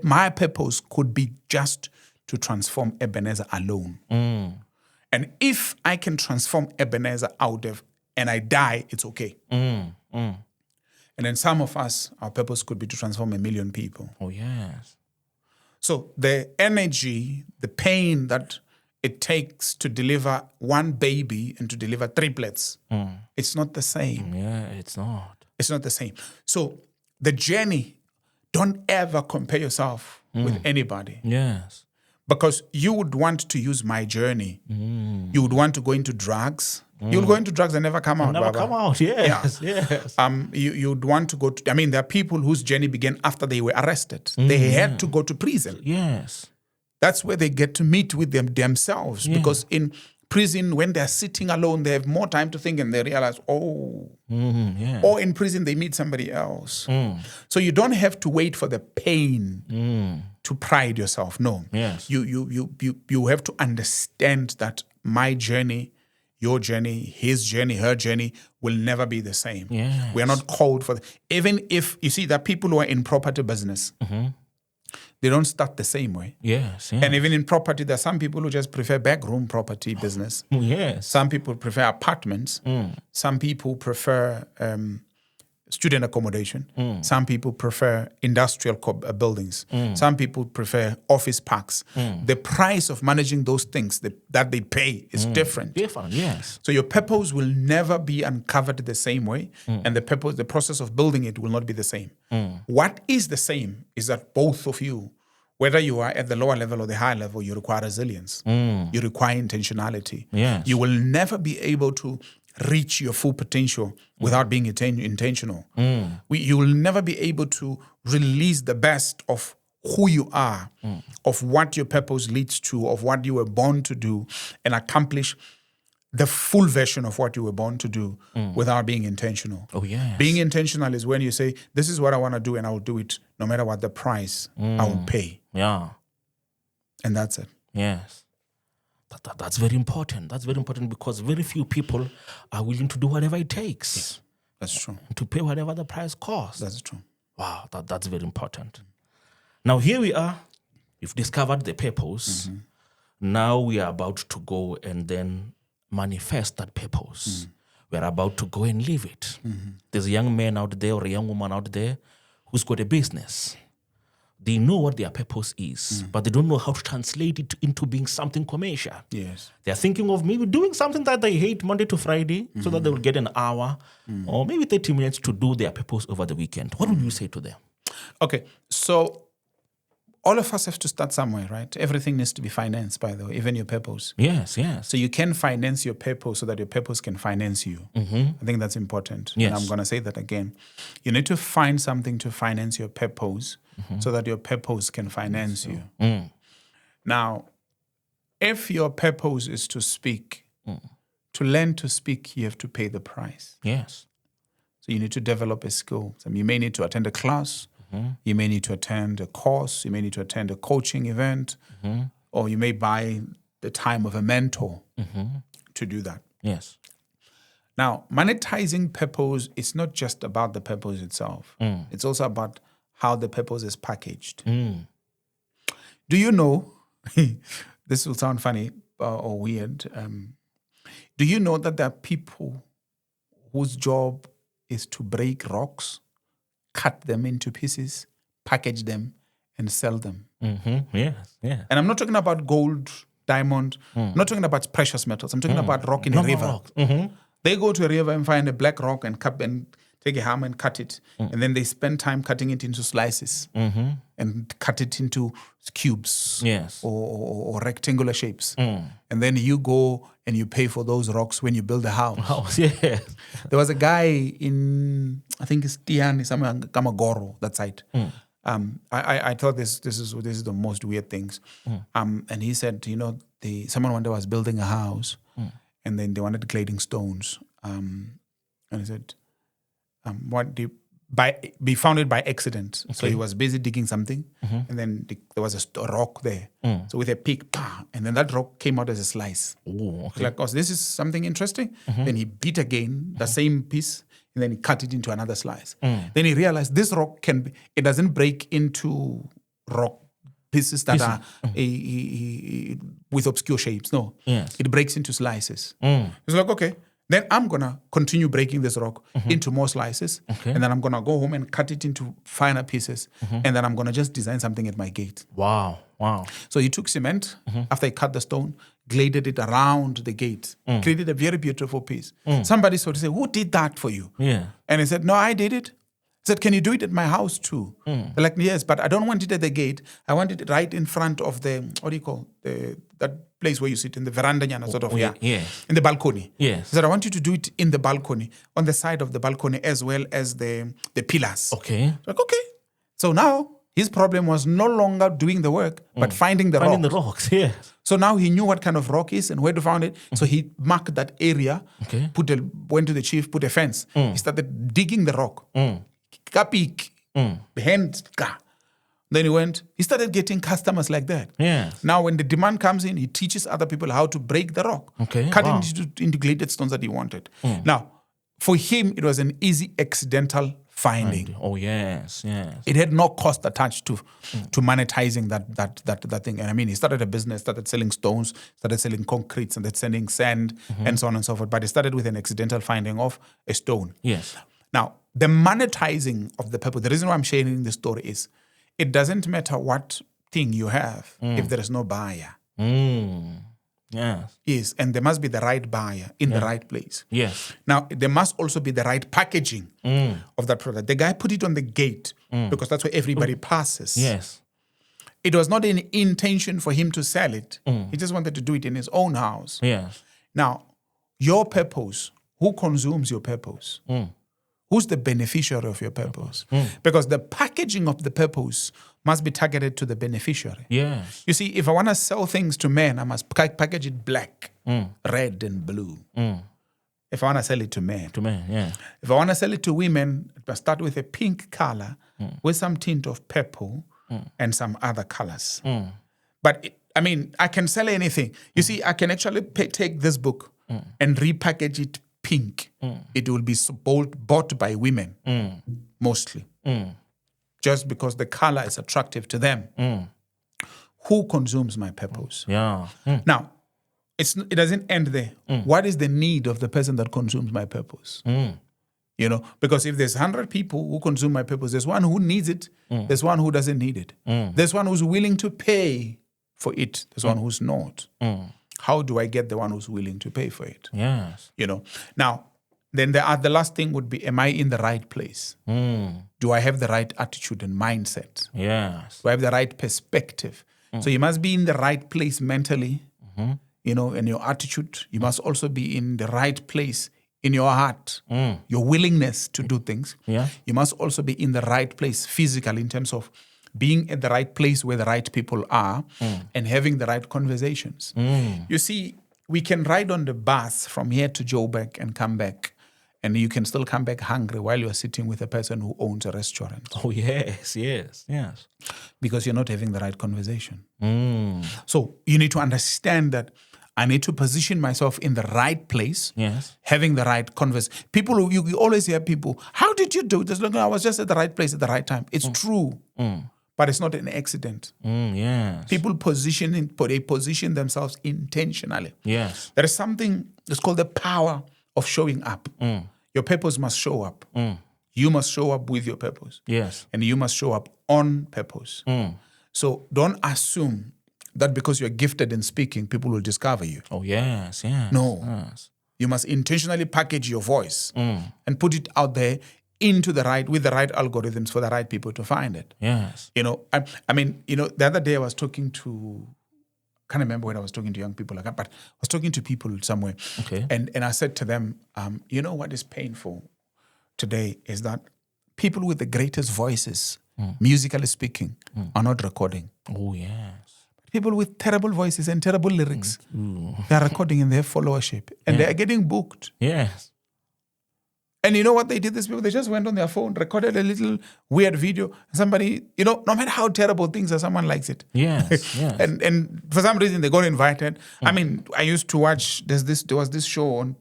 [SPEAKER 2] my purpose could be just to transform Ebenezer alone. And if I can transform Ebenezer out of, and I die, it's okay. And then some of us, our purpose could be to transform 1 million people.
[SPEAKER 1] Oh, yes.
[SPEAKER 2] So the energy, the pain that it takes to deliver one baby and to deliver triplets, it's not the same.
[SPEAKER 1] Yeah, it's not.
[SPEAKER 2] It's not the same. So the journey, don't ever compare yourself with anybody.
[SPEAKER 1] Yes.
[SPEAKER 2] Because you would want to use my journey. You would want to go into drugs. You'll go into drugs and never come out.
[SPEAKER 1] Never
[SPEAKER 2] Baba.
[SPEAKER 1] come out, yes, yes.
[SPEAKER 2] You'd want to go to, there are people whose journey began after they were arrested. They had to go to prison.
[SPEAKER 1] Yes.
[SPEAKER 2] That's where they get to meet with themselves. Because in prison, when they're sitting alone, they have more time to think and they realize, or in prison, they meet somebody else. So you don't have to wait for the pain to pride yourself. No.
[SPEAKER 1] Yes.
[SPEAKER 2] You have to understand that my journey, your journey, his journey, her journey will never be the same.
[SPEAKER 1] Yes.
[SPEAKER 2] We are not called for even if, you see, that people who are in property business, they don't start the same way.
[SPEAKER 1] Yes.
[SPEAKER 2] And even in property, there are some people who just prefer backroom property business.
[SPEAKER 1] Yes.
[SPEAKER 2] Some people prefer apartments. Some people prefer student accommodation. Some people prefer industrial buildings. Some people prefer office parks. The price of managing those things that they pay is different.
[SPEAKER 1] Different, yes.
[SPEAKER 2] So your purpose will never be uncovered the same way, and the process of building it will not be the same. What is the same is that both of you, whether you are at the lower level or the higher level, you require resilience. You require intentionality.
[SPEAKER 1] Yes.
[SPEAKER 2] You will never be able to reach your full potential without being intentional. You will never be able to release the best of who you are, of what your purpose leads to, of what you were born to do, and accomplish the full version of what you were born to do without being intentional.
[SPEAKER 1] Oh, yes.
[SPEAKER 2] Being intentional is when you say, this is what I want to do and I'll do it no matter what the price I will pay.
[SPEAKER 1] Yeah.
[SPEAKER 2] And that's it.
[SPEAKER 1] Yes. That's very important. That's very important because very few people are willing to do whatever it takes.
[SPEAKER 2] Yes, that's true.
[SPEAKER 1] To pay whatever the price costs.
[SPEAKER 2] That's true.
[SPEAKER 1] Wow, that's very important. Now here we are. We've discovered the purpose. Now we are about to go and then manifest that purpose. We're about to go and live it. There's a young man out there or a young woman out there who's got a business. They know what their purpose is, but they don't know how to translate it into being something commercial.
[SPEAKER 2] Yes.
[SPEAKER 1] They're thinking of maybe doing something that they hate Monday to Friday so that they will get an hour or maybe 30 minutes to do their purpose over the weekend. What would you say to them?
[SPEAKER 2] Okay, so all of us have to start somewhere, right? Everything needs to be financed, by the way, even your purpose.
[SPEAKER 1] Yes, yes.
[SPEAKER 2] So you can finance your purpose so that your purpose can finance you. I think that's important.
[SPEAKER 1] Yes.
[SPEAKER 2] And I'm going to say that again. You need to find something to finance your purpose so that your purpose can finance you. Now, if your purpose is to speak, to learn to speak, you have to pay the price.
[SPEAKER 1] Yes.
[SPEAKER 2] So you need to develop a skill. So you may need to attend a class. You may need to attend a course. You may need to attend a coaching event. Or you may buy the time of a mentor to do that.
[SPEAKER 1] Yes.
[SPEAKER 2] Now, monetizing purpose is not just about the purpose itself. It's also about how the purpose is packaged. Do you know, this will sound funny or weird, do you know that there are people whose job is to break rocks, cut them into pieces, package them, and sell them?
[SPEAKER 1] Yes, yeah.
[SPEAKER 2] And I'm not talking about gold, diamond. I'm not talking about precious metals. I'm talking about rock in a river. They go to a river and find a black rock and cut and take a hammer and cut it. And then they spend time cutting it into slices and cut it into cubes or rectangular shapes. And then you go and you pay for those rocks when you build a house.
[SPEAKER 1] Yes.
[SPEAKER 2] There was a guy in, I think it's Tiani, somewhere Kamagoro, that side. I thought this is the most weird things. And he said, someone one day was building a house and then they wanted grading stones. And he said, we found it by accident. Okay. So he was busy digging something and then there was a rock there. So with a pick, and then that rock came out as a slice.
[SPEAKER 1] Ooh, okay.
[SPEAKER 2] Like, oh, this is something interesting. Then he beat again the same piece and then he cut it into another slice. Then he realized this rock it doesn't break into rock pieces that are with obscure shapes. No, it breaks into slices. It's like, okay, then I'm going to continue breaking this rock into more slices. And then I'm going to go home and cut it into finer pieces. And then I'm going to just design something at my gate.
[SPEAKER 1] Wow.
[SPEAKER 2] So he took cement after he cut the stone, graded it around the gate, created a very beautiful piece. Somebody sort of said, who did that for you?
[SPEAKER 1] Yeah.
[SPEAKER 2] And he said, no, I did it. He said, can you do it at my house too? They're like, yes, but I don't want it at the gate. I want it right in front of the, what do you call, that place where you sit in the veranda, sort of, in the balcony.
[SPEAKER 1] Yes.
[SPEAKER 2] He said, I want you to do it in the balcony, on the side of the balcony, as well as the pillars.
[SPEAKER 1] Okay.
[SPEAKER 2] Like, okay. So now his problem was no longer doing the work, but finding the
[SPEAKER 1] the rocks, yeah.
[SPEAKER 2] So now he knew what kind of rock is and where to find it. So he marked that area, went to the chief, put a fence. He started digging the rock. Kapik, hand, then he started getting customers like that.
[SPEAKER 1] Yeah.
[SPEAKER 2] Now when the demand comes in, he teaches other people how to break the rock. Cut it into graded stones that he wanted. Now, for him, it was an easy accidental finding.
[SPEAKER 1] Oh, yes.
[SPEAKER 2] It had no cost attached to monetizing that thing. And I mean, he started a business, started selling stones, started selling concrete, started selling sand, and so on and so forth. But he started with an accidental finding of a stone.
[SPEAKER 1] Yes.
[SPEAKER 2] Now, the monetizing of the purpose, the reason why I'm sharing this story is, it doesn't matter what thing you have if there is no buyer.
[SPEAKER 1] Yes.
[SPEAKER 2] Yes, and there must be the right buyer in the right place.
[SPEAKER 1] Yes.
[SPEAKER 2] Now, there must also be the right packaging of that product. The guy put it on the gate because that's where everybody passes.
[SPEAKER 1] Yes.
[SPEAKER 2] It was not an intention for him to sell it. He just wanted to do it in his own house.
[SPEAKER 1] Yes.
[SPEAKER 2] Now, your purpose, who consumes your purpose? Who's the beneficiary of your purpose? Because the packaging of the purpose must be targeted to the beneficiary.
[SPEAKER 1] Yes.
[SPEAKER 2] You see, if I want to sell things to men, I must package it black, red, and blue. If I want to sell it to men.
[SPEAKER 1] To men, yeah.
[SPEAKER 2] If I want to sell it to women, I start with a pink color with some tint of purple and some other colors. But I can sell anything. You see, I can actually take this book and repackage it pink. It will be bought by women, mostly. Just because the color is attractive to them. Who consumes my purpose?
[SPEAKER 1] Yeah.
[SPEAKER 2] Now, it doesn't end there. What is the need of the person that consumes my purpose? You know, because if there's 100 people who consume my purpose, there's one who needs it, there's one who doesn't need it. There's one who's willing to pay for it, there's one who's not. How do I get the one who's willing to pay for it?
[SPEAKER 1] Yes.
[SPEAKER 2] You know, now, then the last thing would be, am I in the right place? Do I have the right attitude and mindset?
[SPEAKER 1] Yes.
[SPEAKER 2] Do I have the right perspective? So you must be in the right place mentally, you know, in your attitude. You must also be in the right place in your heart, your willingness to do things.
[SPEAKER 1] Yeah.
[SPEAKER 2] You must also be in the right place physically in terms of being at the right place where the right people are and having the right conversations. You see, we can ride on the bus from here to Joburg and come back, and you can still come back hungry while you're sitting with a person who owns a restaurant.
[SPEAKER 1] Oh, yes.
[SPEAKER 2] Because you're not having the right conversation. So you need to understand that I need to position myself in the right place, having the right conversation. People, you always hear people, how did you do this? Look, I was just at the right place at the right time. It's true, but it's not an accident. People position themselves intentionally.
[SPEAKER 1] Yes.
[SPEAKER 2] There is something, it's called the power of showing up. Your purpose must show up. You must show up with your purpose.
[SPEAKER 1] Yes.
[SPEAKER 2] And you must show up on purpose. So don't assume that because you're gifted in speaking, people will discover you.
[SPEAKER 1] Oh, yes.
[SPEAKER 2] No.
[SPEAKER 1] Yes.
[SPEAKER 2] You must intentionally package your voice and put it out there with the right algorithms for the right people to find it.
[SPEAKER 1] Yes.
[SPEAKER 2] You know, the other day I was talking to, can't remember when I was talking to young people like that, but I was talking to people somewhere.
[SPEAKER 1] Okay.
[SPEAKER 2] And I said to them, you know what is painful today is that people with the greatest voices, musically speaking, are not recording.
[SPEAKER 1] Oh, yes.
[SPEAKER 2] People with terrible voices and terrible lyrics, they are recording and they have followership. And they are getting booked.
[SPEAKER 1] Yes.
[SPEAKER 2] And you know what they did, these people? They just went on their phone, recorded a little weird video. Somebody, you know, no matter how terrible things are, someone likes it.
[SPEAKER 1] Yes.
[SPEAKER 2] and for some reason, they got invited. I mean, I used to watch, there was this show on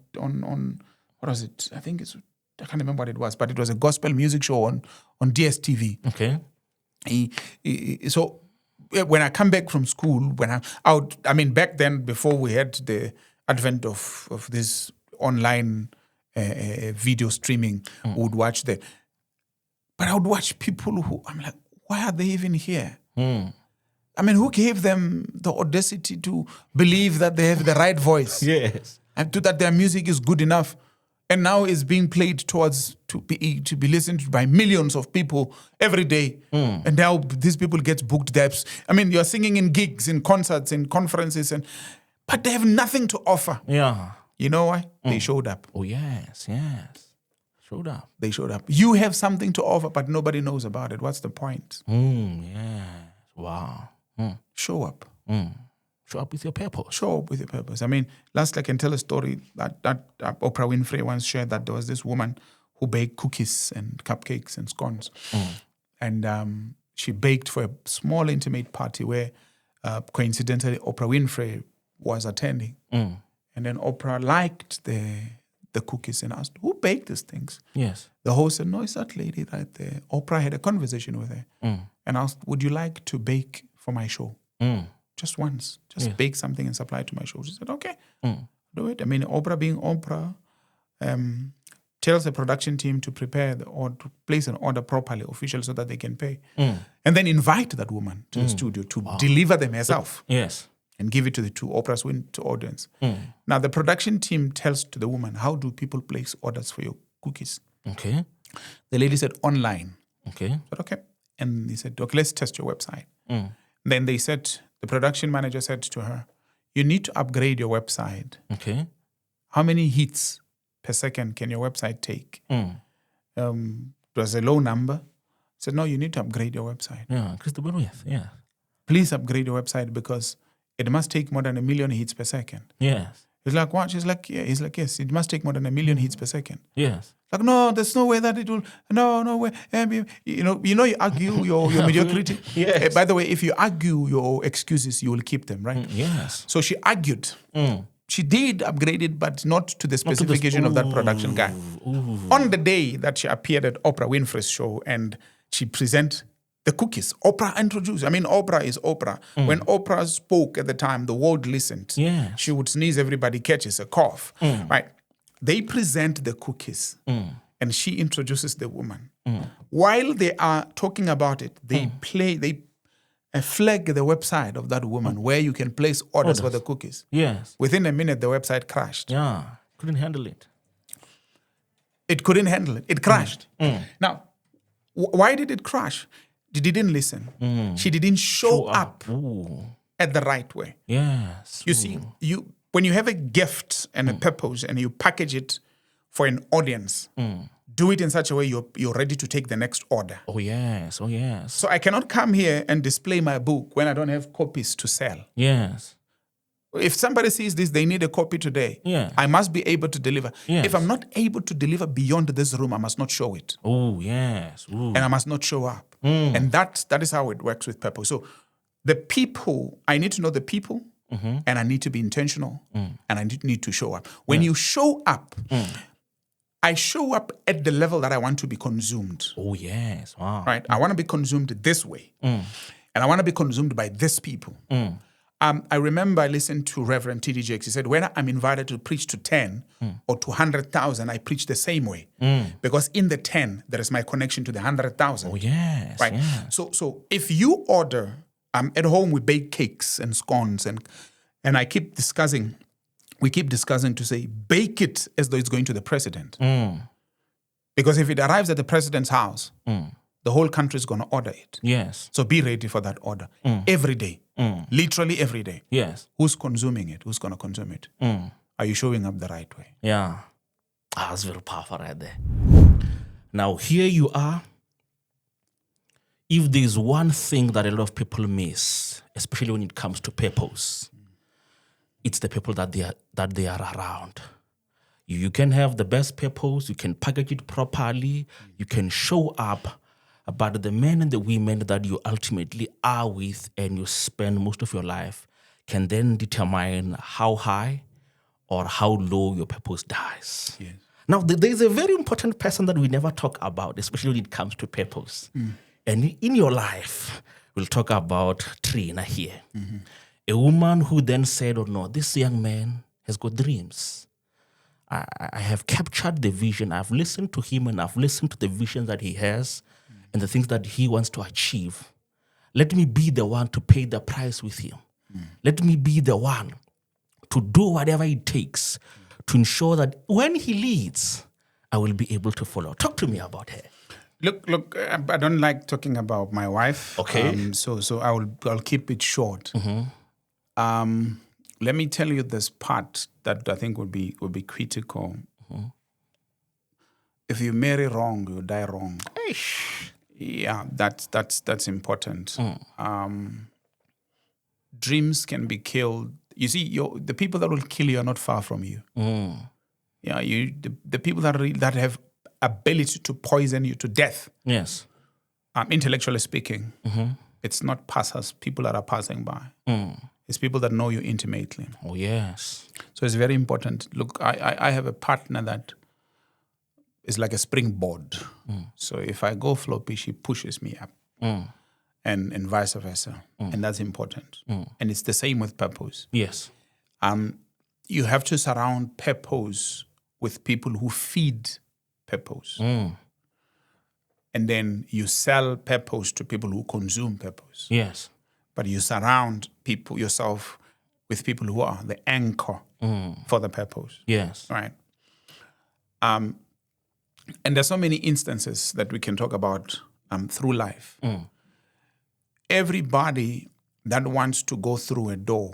[SPEAKER 2] what was it? I can't remember what it was, but it was a gospel music show on DSTV.
[SPEAKER 1] Okay.
[SPEAKER 2] So when I come back from school, when I'm out, back then, before we had the advent of this online video streaming, we would watch that. But I would watch people who, I'm like, why are they even here? Who gave them the audacity to believe that they have the right voice?
[SPEAKER 1] Yes.
[SPEAKER 2] And that their music is good enough? And now it's being played to be listened to by millions of people every day. And now these people get booked depths. You're singing in gigs, in concerts, in conferences, but they have nothing to offer.
[SPEAKER 1] Yeah.
[SPEAKER 2] You know why? They showed up.
[SPEAKER 1] Oh, yes. Showed up.
[SPEAKER 2] They showed up. You have something to offer, but nobody knows about it. What's the point?
[SPEAKER 1] Yeah. Wow.
[SPEAKER 2] Show up.
[SPEAKER 1] Show up with your purpose.
[SPEAKER 2] Show up with your purpose. Lastly, I can tell a story that Oprah Winfrey once shared, that there was this woman who baked cookies and cupcakes and scones. And she baked for a small, intimate party where, coincidentally, Oprah Winfrey was attending. And then Oprah liked the cookies and asked, who baked these things?
[SPEAKER 1] Yes.
[SPEAKER 2] The host said, no, it's that lady right there. Oprah had a conversation with her and asked, would you like to bake for my show? Just once. Just bake something and supply it to my show. She said, okay, do it. Oprah being Oprah, tells the production team to prepare or to place an order properly, officially, so that they can pay. And then invite that woman to the studio to deliver them herself.
[SPEAKER 1] Yes.
[SPEAKER 2] And give it to the Oprah's to audience. Now, the production team tells to the woman, how do people place orders for your cookies?
[SPEAKER 1] Okay.
[SPEAKER 2] The lady said, online.
[SPEAKER 1] Okay.
[SPEAKER 2] I said, okay. And he said, okay, let's test your website. Then the production manager said to her, you need to upgrade your website.
[SPEAKER 1] Okay.
[SPEAKER 2] How many hits per second can your website take? It was a low number. I said, no, you need to upgrade your website.
[SPEAKER 1] Yeah, increase the bandwidth. Yeah.
[SPEAKER 2] Please upgrade your website because it must take more than 1 million hits per second.
[SPEAKER 1] Yes.
[SPEAKER 2] He's like, what? She's like, yeah. He's like, yes, it must take more than 1 million hits per second.
[SPEAKER 1] Yes.
[SPEAKER 2] Like, no, there's no way that it will. No way. You argue your mediocrity.
[SPEAKER 1] Yes.
[SPEAKER 2] By the way, if you argue your excuses, you will keep them, right?
[SPEAKER 1] Yes.
[SPEAKER 2] So she argued. She did upgrade it, but not to the specification of that production guy. On the day that she appeared at Oprah Winfrey's show and she present the cookies, Oprah introduced. I mean, Oprah is Oprah. When Oprah spoke at the time, the world listened.
[SPEAKER 1] Yes.
[SPEAKER 2] She would sneeze, everybody catches a cough. Right? They present the cookies and she introduces the woman. While they are talking about it, they flag the website of that woman where you can place orders for the cookies.
[SPEAKER 1] Yes.
[SPEAKER 2] Within a minute, the website crashed.
[SPEAKER 1] Yeah. Couldn't handle it.
[SPEAKER 2] It couldn't handle it. It crashed. Now, why did it crash? She didn't listen. She didn't show up at the right way.
[SPEAKER 1] Yes.
[SPEAKER 2] You see, when you have a gift and a purpose and you package it for an audience, do it in such a way you're ready to take the next order.
[SPEAKER 1] Oh, yes. Oh, yes.
[SPEAKER 2] So I cannot come here and display my book when I don't have copies to sell.
[SPEAKER 1] Yes.
[SPEAKER 2] If somebody sees this, they need a copy today.
[SPEAKER 1] Yeah.
[SPEAKER 2] I must be able to deliver.
[SPEAKER 1] Yes.
[SPEAKER 2] If I'm not able to deliver beyond this room, I must not show it.
[SPEAKER 1] Oh, yes. Ooh.
[SPEAKER 2] And I must not show up. And that is how it works with purpose. So the people, I need to know the people, and I need to be intentional, and I need to show up. When you show up, I show up at the level that I want to be consumed.
[SPEAKER 1] Oh, yes. Wow.
[SPEAKER 2] Right? I want to be consumed this way. And I want to be consumed by this people. I remember I listened to Reverend T.D. Jakes. He said, when I'm invited to preach to 10 or to 100,000, I preach the same way. Because in the 10, there is my connection to the 100,000.
[SPEAKER 1] Oh, yes.
[SPEAKER 2] Right?
[SPEAKER 1] Yes.
[SPEAKER 2] So if you order, at home we bake cakes and scones, and we keep discussing to say, bake it as though it's going to the president. Because if it arrives at the president's house, the whole country is going to order it.
[SPEAKER 1] Yes.
[SPEAKER 2] So be ready for that order every day. Literally every day.
[SPEAKER 1] Yes.
[SPEAKER 2] Who's consuming it? Who's going to consume it? Are you showing up the right way?
[SPEAKER 1] Yeah. That's very powerful right there. Now, here you are. If there's one thing that a lot of people miss, especially when it comes to purpose, it's the people that they are around. You can have the best purpose, you can package it properly, you can show up, but the men and the women that you ultimately are with and you spend most of your life can then determine how high or how low your purpose dies.
[SPEAKER 2] Yes.
[SPEAKER 1] Now, there's a very important person that we never talk about, especially when it comes to purpose. And in your life, we'll talk about Trina here. A woman who then said, oh no, this young man has got dreams. I have captured the vision. I've listened to him and I've listened to the vision that he has and the things that he wants to achieve. Let me be the one to pay the price with him. Let me be the one to do whatever it takes to ensure that when he leads, I will be able to follow. Talk to me about her.
[SPEAKER 2] Look. I don't like talking about my wife.
[SPEAKER 1] Okay.
[SPEAKER 2] So I'll keep it short. Let me tell you this part that I think would be critical. If you marry wrong, you die wrong.
[SPEAKER 1] Eish.
[SPEAKER 2] Yeah, that's important. Dreams can be killed. You see, the people that will kill you are not far from you. Yeah, the people that have ability to poison you to death.
[SPEAKER 1] Yes.
[SPEAKER 2] Intellectually speaking, it's not passers, people that are passing by. It's people that know you intimately.
[SPEAKER 1] Oh, yes.
[SPEAKER 2] So it's very important. Look, I have a partner that is like a springboard. So if I go floppy, she pushes me up. And vice versa. And that's important. And it's the same with purpose.
[SPEAKER 1] Yes.
[SPEAKER 2] You have to surround purpose with people who feed purpose. And then you sell purpose to people who consume purpose.
[SPEAKER 1] Yes.
[SPEAKER 2] But you surround yourself with people who are the anchor for the purpose.
[SPEAKER 1] Yes.
[SPEAKER 2] Right. And there's so many instances that we can talk about through life. Everybody that wants to go through a door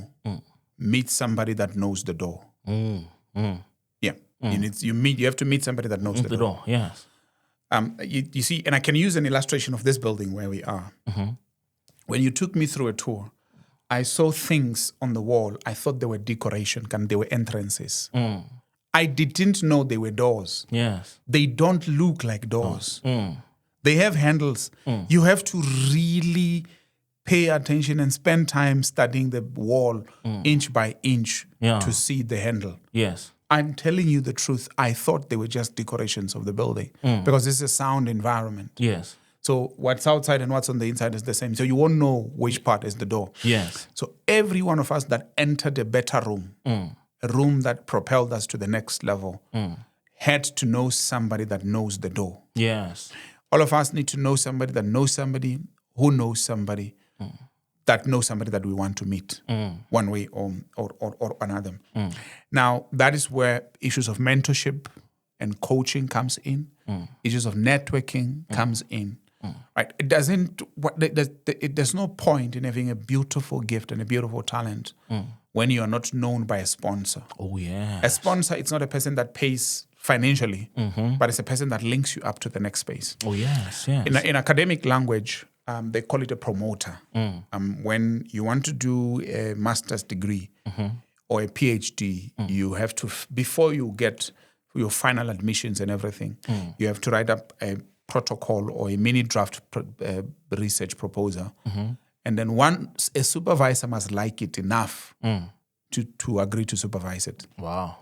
[SPEAKER 2] meets somebody that knows the door. Yeah. You have to meet somebody that knows the door.
[SPEAKER 1] Yes.
[SPEAKER 2] You see, and I can use an illustration of this building where we are. When you took me through a tour, I saw things on the wall. I thought they were decoration, and they were entrances. I didn't know they were doors.
[SPEAKER 1] Yes.
[SPEAKER 2] They don't look like doors. They have handles. You have to really pay attention and spend time studying the wall inch by inch to see the handle.
[SPEAKER 1] Yes.
[SPEAKER 2] I'm telling you the truth. I thought they were just decorations of the building because this is a sound environment.
[SPEAKER 1] Yes.
[SPEAKER 2] So what's outside and what's on the inside is the same. So you won't know which part is the door.
[SPEAKER 1] Yes.
[SPEAKER 2] So every one of us that entered a better room, a room that propelled us to the next level, had to know somebody that knows the door.
[SPEAKER 1] Yes.
[SPEAKER 2] All of us need to know somebody that knows somebody who knows somebody that knows somebody that we want to meet one way or another. Now, that is where issues of mentorship and coaching comes in. Issues of networking comes in. Right? There's no point in having a beautiful gift and a beautiful talent when you are not known by a sponsor.
[SPEAKER 1] Oh, yeah.
[SPEAKER 2] A sponsor, it's not a person that pays financially, but it's a person that links you up to the next space.
[SPEAKER 1] Oh, yes, yes.
[SPEAKER 2] In academic language, they call it a promoter. When you want to do a master's degree or a PhD, you have to, before you get your final admissions and everything, you have to write up a protocol or a mini draft research proposal. And then once a supervisor must like it enough to agree to supervise it.
[SPEAKER 1] Wow.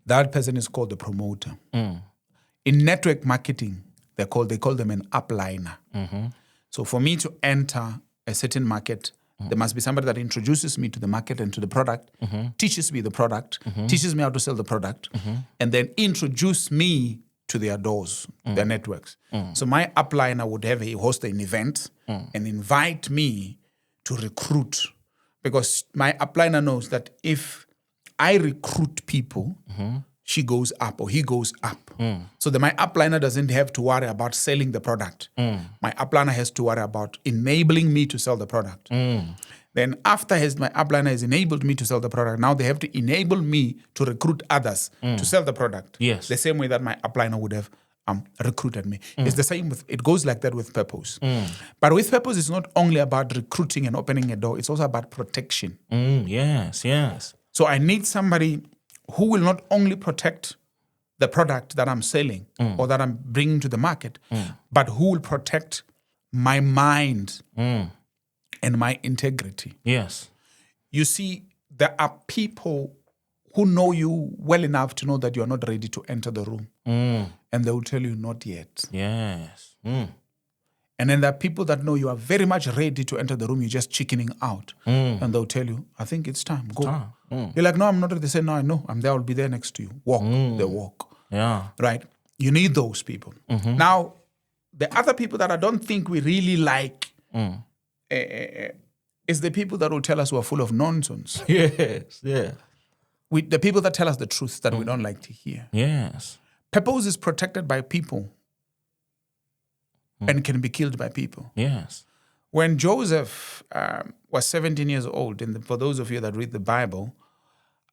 [SPEAKER 2] That person is called the promoter. In network marketing, they call them an upliner. So for me to enter a certain market, there must be somebody that introduces me to the market and to the product, teaches me the product, teaches me how to sell the product, and then introduce me to their doors, their networks. So my upliner would host an event and invite me to recruit, because my upliner knows that if I recruit people, she goes up or he goes up. So my upliner doesn't have to worry about selling the product. My upliner has to worry about enabling me to sell the product. Then after my upliner has enabled me to sell the product, now they have to enable me to recruit others to sell the product.
[SPEAKER 1] Yes.
[SPEAKER 2] The same way that my upliner would have recruited me. It's the same it goes like that with purpose. But with purpose, it's not only about recruiting and opening a door, it's also about protection.
[SPEAKER 1] Yes, yes.
[SPEAKER 2] So I need somebody who will not only protect the product that I'm selling or that I'm bringing to the market, but who will protect my mind and my integrity.
[SPEAKER 1] Yes.
[SPEAKER 2] You see, there are people who know you well enough to know that you are not ready to enter the room. And they will tell you, not yet.
[SPEAKER 1] Yes.
[SPEAKER 2] And then there are people that know you are very much ready to enter the room, you're just chickening out. And they'll tell you, I think it's time, go. You're like, no, I'm not ready. They say, no, I know, I'm there, I'll be there next to you. Walk, they walk.
[SPEAKER 1] Yeah.
[SPEAKER 2] Right? You need those people. Now, the other people that I don't think we really like is the people that will tell us we're full of nonsense.
[SPEAKER 1] Yes, yeah.
[SPEAKER 2] The people that tell us the truth that we don't like to hear.
[SPEAKER 1] Yes.
[SPEAKER 2] Purpose is protected by people and can be killed by people.
[SPEAKER 1] Yes.
[SPEAKER 2] When Joseph was 17 years old, and for those of you that read the Bible,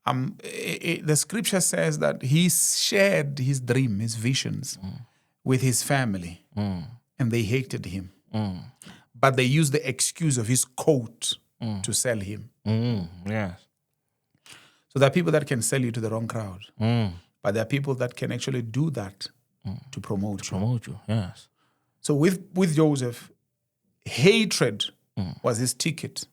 [SPEAKER 2] the scripture says that he shared his dream, his visions with his family, and they hated him. But they used the excuse of his coat to sell him.
[SPEAKER 1] Yes.
[SPEAKER 2] So there are people that can sell you to the wrong crowd, but there are people that can actually do that to promote you.
[SPEAKER 1] Promote you, yes.
[SPEAKER 2] So with Joseph, hatred was his ticket.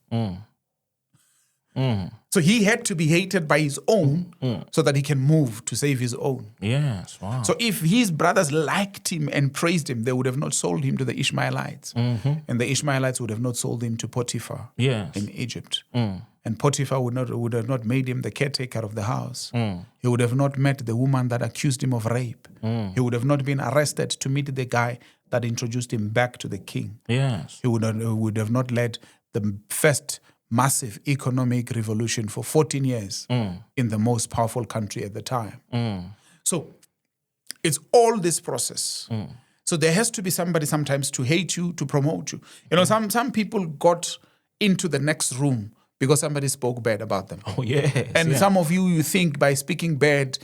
[SPEAKER 2] So he had to be hated by his own so that he can move to save his own.
[SPEAKER 1] Yes, wow.
[SPEAKER 2] So if his brothers liked him and praised him, they would have not sold him to the Ishmaelites. And the Ishmaelites would have not sold him to Potiphar in Egypt. And Potiphar would have not made him the caretaker of the house. He would have not met the woman that accused him of rape. He would have not been arrested to meet the guy that introduced him back to the king.
[SPEAKER 1] Yes.
[SPEAKER 2] He would have not led the first massive economic revolution for 14 years in the most powerful country at the time. So it's all this process. So there has to be somebody sometimes to hate you, to promote you. You know, some people got into the next room because somebody spoke bad about them.
[SPEAKER 1] Oh, yes.
[SPEAKER 2] And some of you think by speaking bad,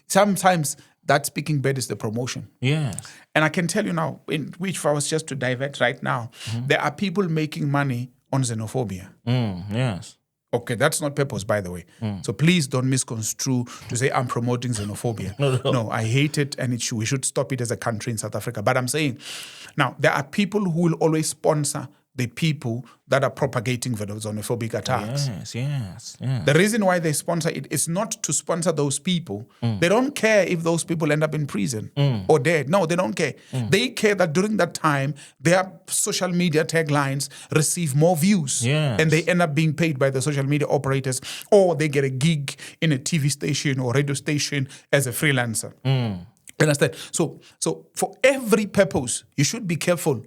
[SPEAKER 2] sometimes that speaking bad is the promotion.
[SPEAKER 1] Yes.
[SPEAKER 2] And I can tell you now, if I was just to divert right now, there are people making money on xenophobia.
[SPEAKER 1] Yes.
[SPEAKER 2] Okay, that's not purpose, by the way. So please don't misconstrue to say I'm promoting xenophobia. No, I hate it, and we should stop it as a country in South Africa. But I'm saying, now, there are people who will always sponsor the people that are propagating the xenophobic attacks.
[SPEAKER 1] Yes.
[SPEAKER 2] The reason why they sponsor it is not to sponsor those people. They don't care if those people end up in prison or dead. No, they don't care. They care that during that time, their social media taglines receive more views.
[SPEAKER 1] Yes.
[SPEAKER 2] And they end up being paid by the social media operators, or they get a gig in a TV station or radio station as a freelancer. Understand? So for every purpose, you should be careful.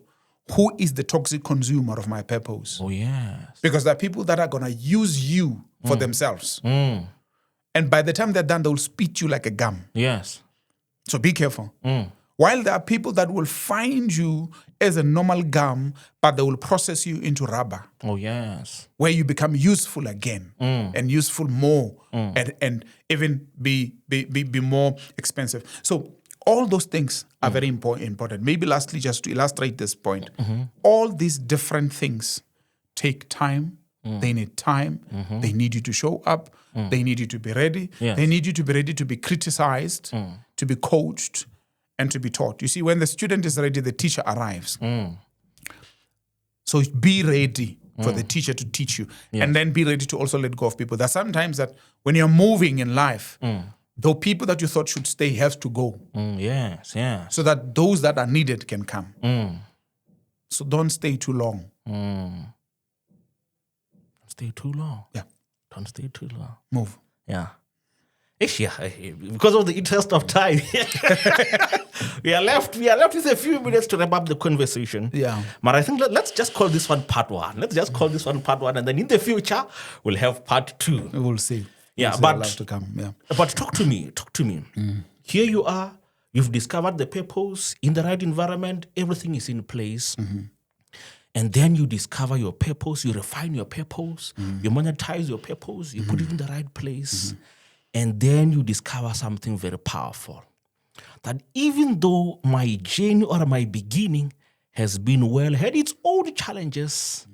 [SPEAKER 2] Who is the toxic consumer of my purpose?
[SPEAKER 1] Oh, yes.
[SPEAKER 2] Because there are people that are going to use you for themselves. And by the time they're done, they will spit you like a gum.
[SPEAKER 1] Yes.
[SPEAKER 2] So be careful. While there are people that will find you as a normal gum, but they will process you into rubber.
[SPEAKER 1] Oh, yes.
[SPEAKER 2] Where you become useful again and useful more and even be more expensive. So all those things are very important. Maybe lastly, just to illustrate this point, all these different things take time. They need time. They need you to show up. They need you to be ready.
[SPEAKER 1] Yes.
[SPEAKER 2] They need you to be ready to be criticized, to be coached, and to be taught. You see, when the student is ready, the teacher arrives. So be ready for the teacher to teach you.
[SPEAKER 1] Yes.
[SPEAKER 2] And then be ready to also let go of people. There's sometimes that when you're moving in life, the people that you thought should stay have to go.
[SPEAKER 1] Yes.
[SPEAKER 2] So that those that are needed can come. So don't stay too long.
[SPEAKER 1] Stay too long.
[SPEAKER 2] Yeah.
[SPEAKER 1] Don't stay too long.
[SPEAKER 2] Move.
[SPEAKER 1] Yeah. Because of the interest of time, we are left with a few minutes to wrap up the conversation.
[SPEAKER 2] Yeah.
[SPEAKER 1] But I think let's just call this one part one. Let's just call this one part one, and then in the future we'll have part two.
[SPEAKER 2] We'll see.
[SPEAKER 1] Yeah,
[SPEAKER 2] We'll
[SPEAKER 1] but
[SPEAKER 2] love to come. Yeah.
[SPEAKER 1] But talk to me. Here you are. You've discovered the purpose in the right environment. Everything is in place. And then you discover your purpose. You refine your purpose. You monetize your purpose. You put it in the right place. And then you discover something very powerful. That even though my journey or my beginning has been had its own challenges,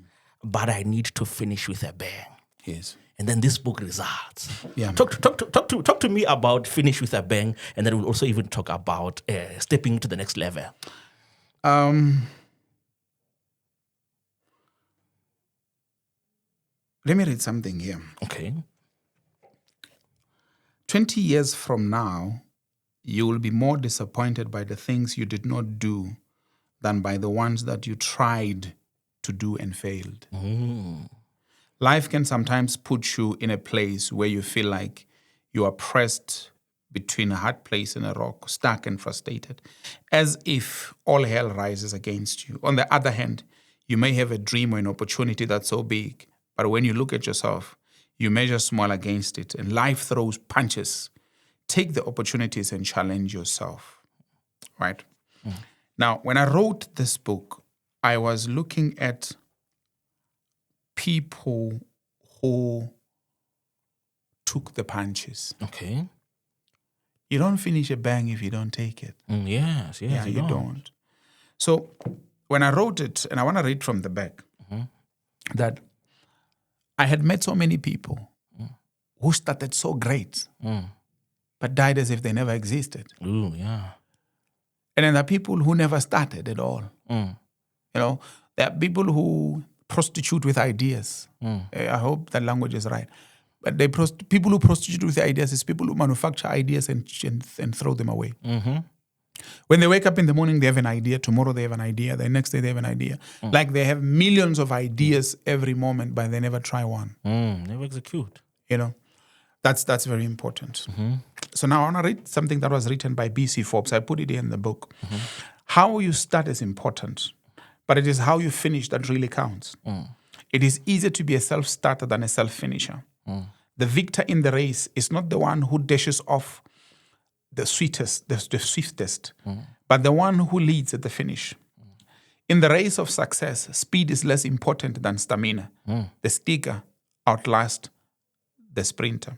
[SPEAKER 1] but I need to finish with a bang.
[SPEAKER 2] Yes.
[SPEAKER 1] And then this book results.
[SPEAKER 2] Yeah.
[SPEAKER 1] Talk to me about finish with a bang, and then we'll also even talk about stepping to the next level.
[SPEAKER 2] Let me read something here.
[SPEAKER 1] Okay.
[SPEAKER 2] 20 years from now, you will be more disappointed by the things you did not do than by the ones that you tried to do and failed. Life can sometimes put you in a place where you feel like you are pressed between a hard place and a rock, stuck and frustrated, as if all hell rises against you. On the other hand, you may have a dream or an opportunity that's so big, but when you look at yourself, you measure small against it, and life throws punches. Take the opportunities and challenge yourself, right? Now, when I wrote this book, I was looking at people who took the punches.
[SPEAKER 1] Okay.
[SPEAKER 2] You don't finish a bang if you don't take it.
[SPEAKER 1] Yes,
[SPEAKER 2] You don't. So when I wrote it, and I want to read from the back, that I had met so many people who started so great, but died as if they never existed.
[SPEAKER 1] Ooh, yeah.
[SPEAKER 2] And then there are people who never started at all. You know, there are people who prostitute with ideas. I hope that language is right. But people who prostitute with ideas is people who manufacture ideas and throw them away. When they wake up in the morning, they have an idea. Tomorrow they have an idea. The next day they have an idea. Like they have millions of ideas every moment, but they never try one.
[SPEAKER 1] Never execute.
[SPEAKER 2] You know, that's very important. So now I want to read something that was written by B.C. Forbes. I put it in the book. How you start is important, but it is how you finish that really counts. It is easier to be a self-starter than a self-finisher. The victor in the race is not the one who dashes off the sweetest, the swiftest, but the one who leads at the finish. In the race of success, speed is less important than stamina. The speaker outlasts the sprinter.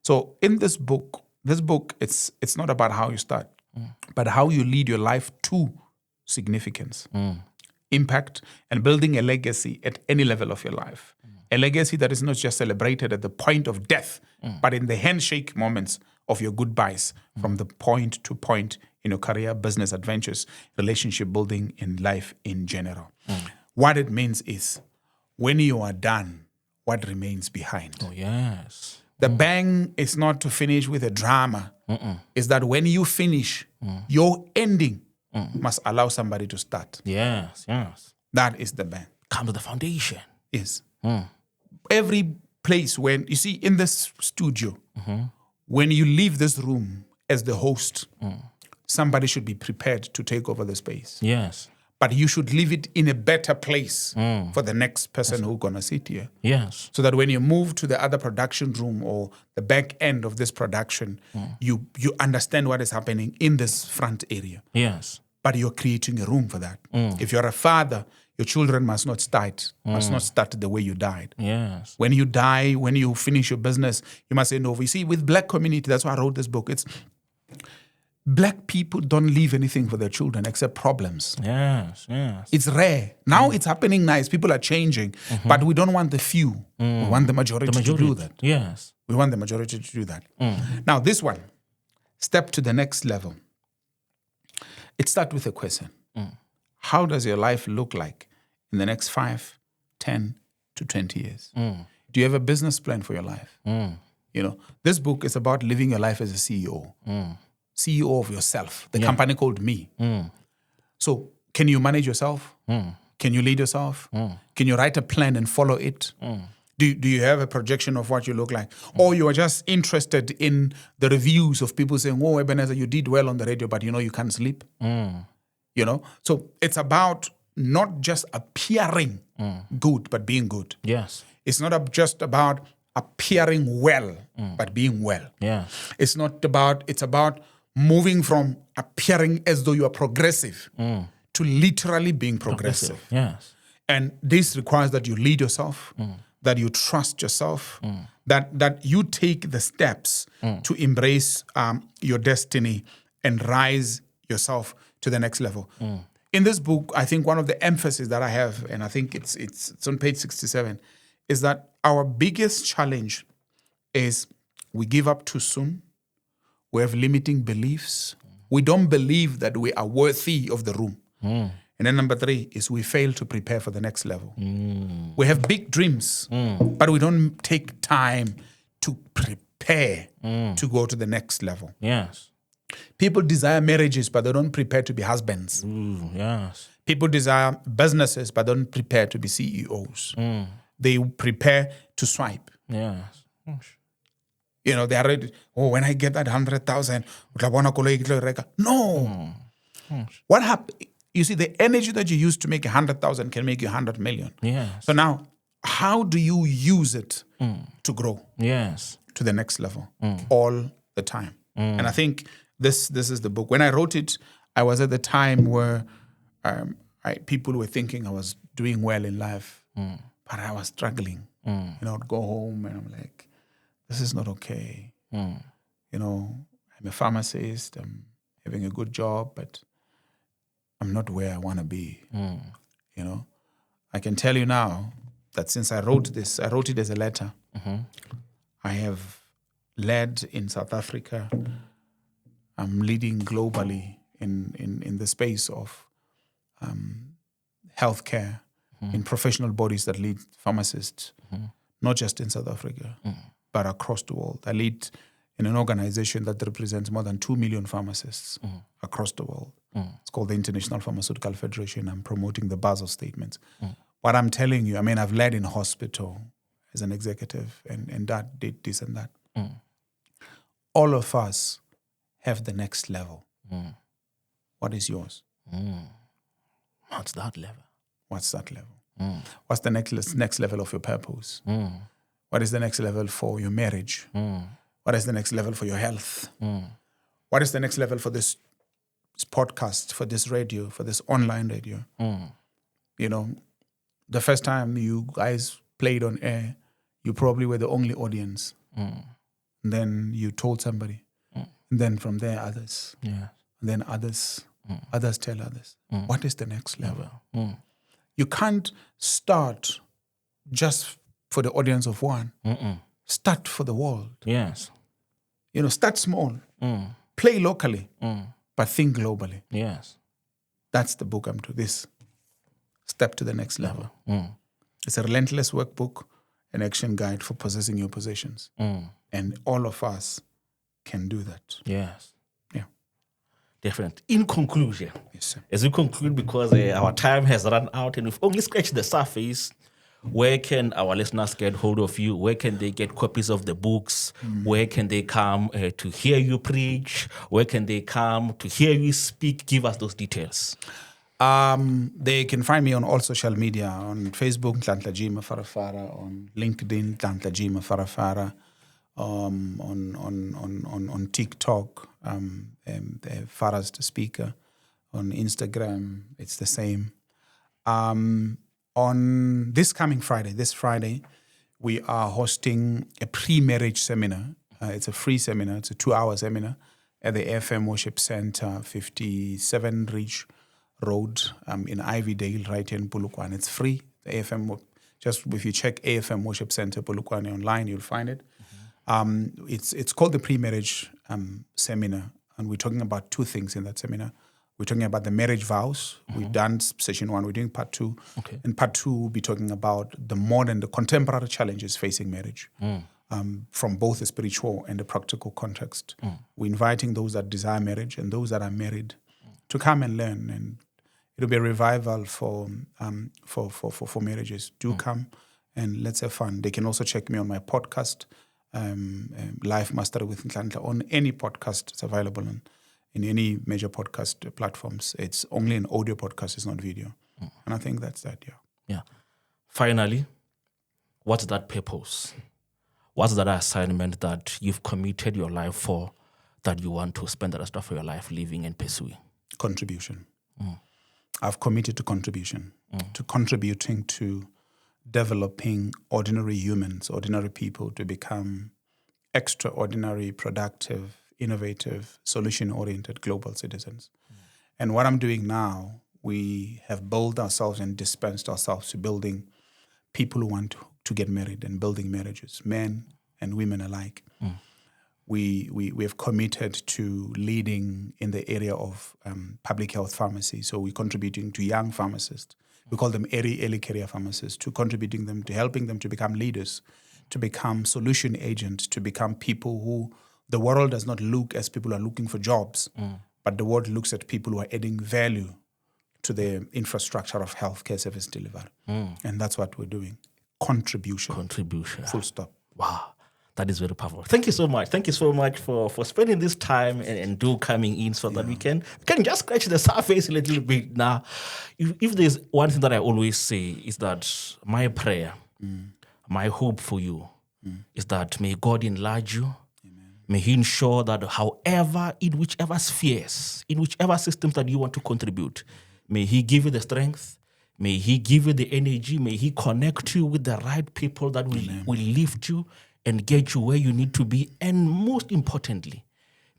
[SPEAKER 2] So in this book, this book, it's not about how you start, but how you lead your life to significance, impact, and building a legacy at any level of your life. A legacy that is not just celebrated at the point of death, but in the handshake moments of your goodbyes from the point to point in your career, business adventures, relationship building, in life in general. What it means is, when you are done, what remains behind?
[SPEAKER 1] Oh, yes.
[SPEAKER 2] The bang is not to finish with a drama. It's that when you finish, your ending must allow somebody to start.
[SPEAKER 1] Yes, yes.
[SPEAKER 2] That is the bang.
[SPEAKER 1] Come to the foundation.
[SPEAKER 2] Yes. Every place when, you see, in this studio, when you leave this room as the host, somebody should be prepared to take over the space.
[SPEAKER 1] Yes.
[SPEAKER 2] But you should leave it in a better place for the next person who's going to sit here.
[SPEAKER 1] Yes.
[SPEAKER 2] So that when you move to the other production room or the back end of this production, you understand what is happening in this front area.
[SPEAKER 1] Yes.
[SPEAKER 2] But you're creating a room for that. If you're a father, your children must not start the way you died.
[SPEAKER 1] Yes.
[SPEAKER 2] When you die, when you finish your business, you must end over. You see, with black community, that's why I wrote this book. It's black people don't leave anything for their children except problems.
[SPEAKER 1] Yes, yes.
[SPEAKER 2] It's rare. Now it's happening nice. People are changing. But we don't want the few. We want the majority to do that.
[SPEAKER 1] Yes.
[SPEAKER 2] We want the majority to do that. Now, this one, step to the next level. It starts with a question. How does your life look like in the next 5, 10 to 20 years? Do you have a business plan for your life? You know, this book is about living your life as a CEO. CEO of yourself, the company called Me. So can you manage yourself? Can you lead yourself? Can you write a plan and follow it? Do you have a projection of what you look like? Or you are just interested in the reviews of people saying, oh, Ebenezer, you did well on the radio, but you can't sleep. You know? So it's about not just appearing good, but being good.
[SPEAKER 1] Yes.
[SPEAKER 2] It's not just about appearing well, but being well.
[SPEAKER 1] Yeah.
[SPEAKER 2] It's about moving from appearing as though you are progressive to literally being progressive.
[SPEAKER 1] Yes.
[SPEAKER 2] And this requires that you lead yourself, that you trust yourself, that you take the steps to embrace your destiny and rise yourself to the next level. In this book, I think one of the emphasis that I have, and I think it's on page 67, is that our biggest challenge is we give up too soon. We have limiting beliefs. We don't believe that we are worthy of the room. And then number 3 is we fail to prepare for the next level. We have big dreams, but we don't take time to prepare to go to the next level.
[SPEAKER 1] Yes.
[SPEAKER 2] People desire marriages, but they don't prepare to be husbands.
[SPEAKER 1] Yes.
[SPEAKER 2] People desire businesses, but don't prepare to be CEOs. They prepare to swipe.
[SPEAKER 1] Yes.
[SPEAKER 2] They are ready. Oh, when I get that 100,000, no. What happened? You see, the energy that you use to make 100,000 can make you 100 million.
[SPEAKER 1] Yes.
[SPEAKER 2] So now, how do you use it to grow?
[SPEAKER 1] Yes.
[SPEAKER 2] To the next level all the time. And I think this is the book. When I wrote it, I was at the time where people were thinking I was doing well in life, but I was struggling. I'd go home and I'm like, this is not okay. I'm a pharmacist. I'm having a good job, but I'm not where I want to be. I can tell you now that since I wrote this, I wrote it as a letter. I have led in South Africa. I'm leading globally in the space of healthcare, in professional bodies that lead pharmacists, not just in South Africa, but across the world. I lead in an organization that represents more than 2 million pharmacists across the world. It's called the International Pharmaceutical Federation. I'm promoting the Basel statements. What I'm telling you, I've led in hospital as an executive, and that did this and that. All of us have the next level. What is yours?
[SPEAKER 1] What's that level?
[SPEAKER 2] What's that level? What's the next level of your purpose? What is the next level for your marriage? What is the next level for your health? What is the next level for this podcast, for this radio, for this online radio? The first time you guys played on air, you probably were the only audience. And then you told somebody. And then from there, others.
[SPEAKER 1] Yeah.
[SPEAKER 2] And then others. Others tell others. What is the next level? You can't start just for the audience of one. Start for the world.
[SPEAKER 1] Yes.
[SPEAKER 2] Start small. Play locally, but think globally.
[SPEAKER 1] Yes.
[SPEAKER 2] That's the book I'm to this. Step to the next level. It's a relentless workbook, an action guide for possessing your possessions. And all of us can do that.
[SPEAKER 1] Yes.
[SPEAKER 2] Yeah.
[SPEAKER 1] Definitely. In conclusion,
[SPEAKER 2] Yes, sir.
[SPEAKER 1] as we conclude, because our time has run out and we've only scratched the surface, where can our listeners get hold of you? Where can they get copies of the books? Where can they come to hear you preach? Where can they come to hear you speak? Give us those details.
[SPEAKER 2] They can find me on all social media, on Facebook, Nhlanhla G Mafarafara, on LinkedIn, Nhlanhla G Mafarafara, on TikTok, Farah's the speaker. On Instagram, it's the same. On this coming Friday, we are hosting a pre-marriage seminar. It's a free seminar. It's a 2-hour seminar at the AFM Worship Center, 57 Ridge Road in Ivydale, right here in Polokwane. It's free. The AFM, just if you check AFM Worship Center Polokwane online, you'll find it. It's called the pre-marriage seminar, and we're talking about 2 things in that seminar. We're talking about the marriage vows. We've done session 1. We're doing part 2.
[SPEAKER 1] Okay.
[SPEAKER 2] In part 2, we'll be talking about the contemporary challenges facing marriage from both the spiritual and the practical context. We're inviting those that desire marriage and those that are married to come and learn. And it'll be a revival for marriages. Do come and let's have fun. They can also check me on my podcast, Life Mastery with Nhlanhla, on any podcast. It's available in any major podcast platforms. It's only an audio podcast, it's not video. And I think that's that,
[SPEAKER 1] Yeah. Finally, what's that purpose? What's that assignment that you've committed your life for, that you want to spend the rest of your life living and pursuing?
[SPEAKER 2] Contribution. I've committed to contribution, to contributing to developing ordinary humans, ordinary people to become extraordinary, productive, innovative, solution-oriented global citizens. And what I'm doing now, we have built ourselves and dispensed ourselves to building people who want to get married and building marriages, men and women alike. We have committed to leading in the area of public health pharmacy. So we're contributing to young pharmacists. We call them early career pharmacists, to contributing them, to helping them to become leaders, to become solution agents, to become people who the world does not look as people who are looking for jobs, but the world looks at people who are adding value to the infrastructure of healthcare service delivery. And that's what we're doing. Contribution. Full stop.
[SPEAKER 1] Wow. That is very powerful. Thank you so much. Thank you so much for spending this time and coming in so that we can just scratch the surface a little bit now. If there's one thing that I always say is that my prayer, my hope for you is that may God enlarge you. May He ensure that in whichever spheres, in whichever systems that you want to contribute, may He give you the strength, may He give you the energy, may He connect you with the right people that will lift you and get you where you need to be. And most importantly,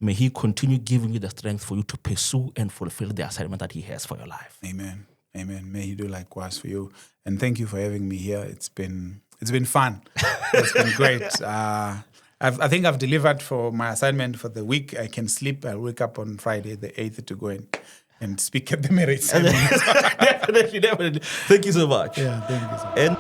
[SPEAKER 1] may He continue giving you the strength for you to pursue and fulfill the assignment that He has for your life.
[SPEAKER 2] Amen. Amen. May He do likewise for you. And thank you for having me here. It's been fun. It's been great. I think I've delivered for my assignment for the week. I can sleep. I'll wake up on Friday, the 8th, to go and speak at the marriage ceremony.
[SPEAKER 1] Definitely. Thank you so much.
[SPEAKER 2] Yeah, thank you so much.
[SPEAKER 1] And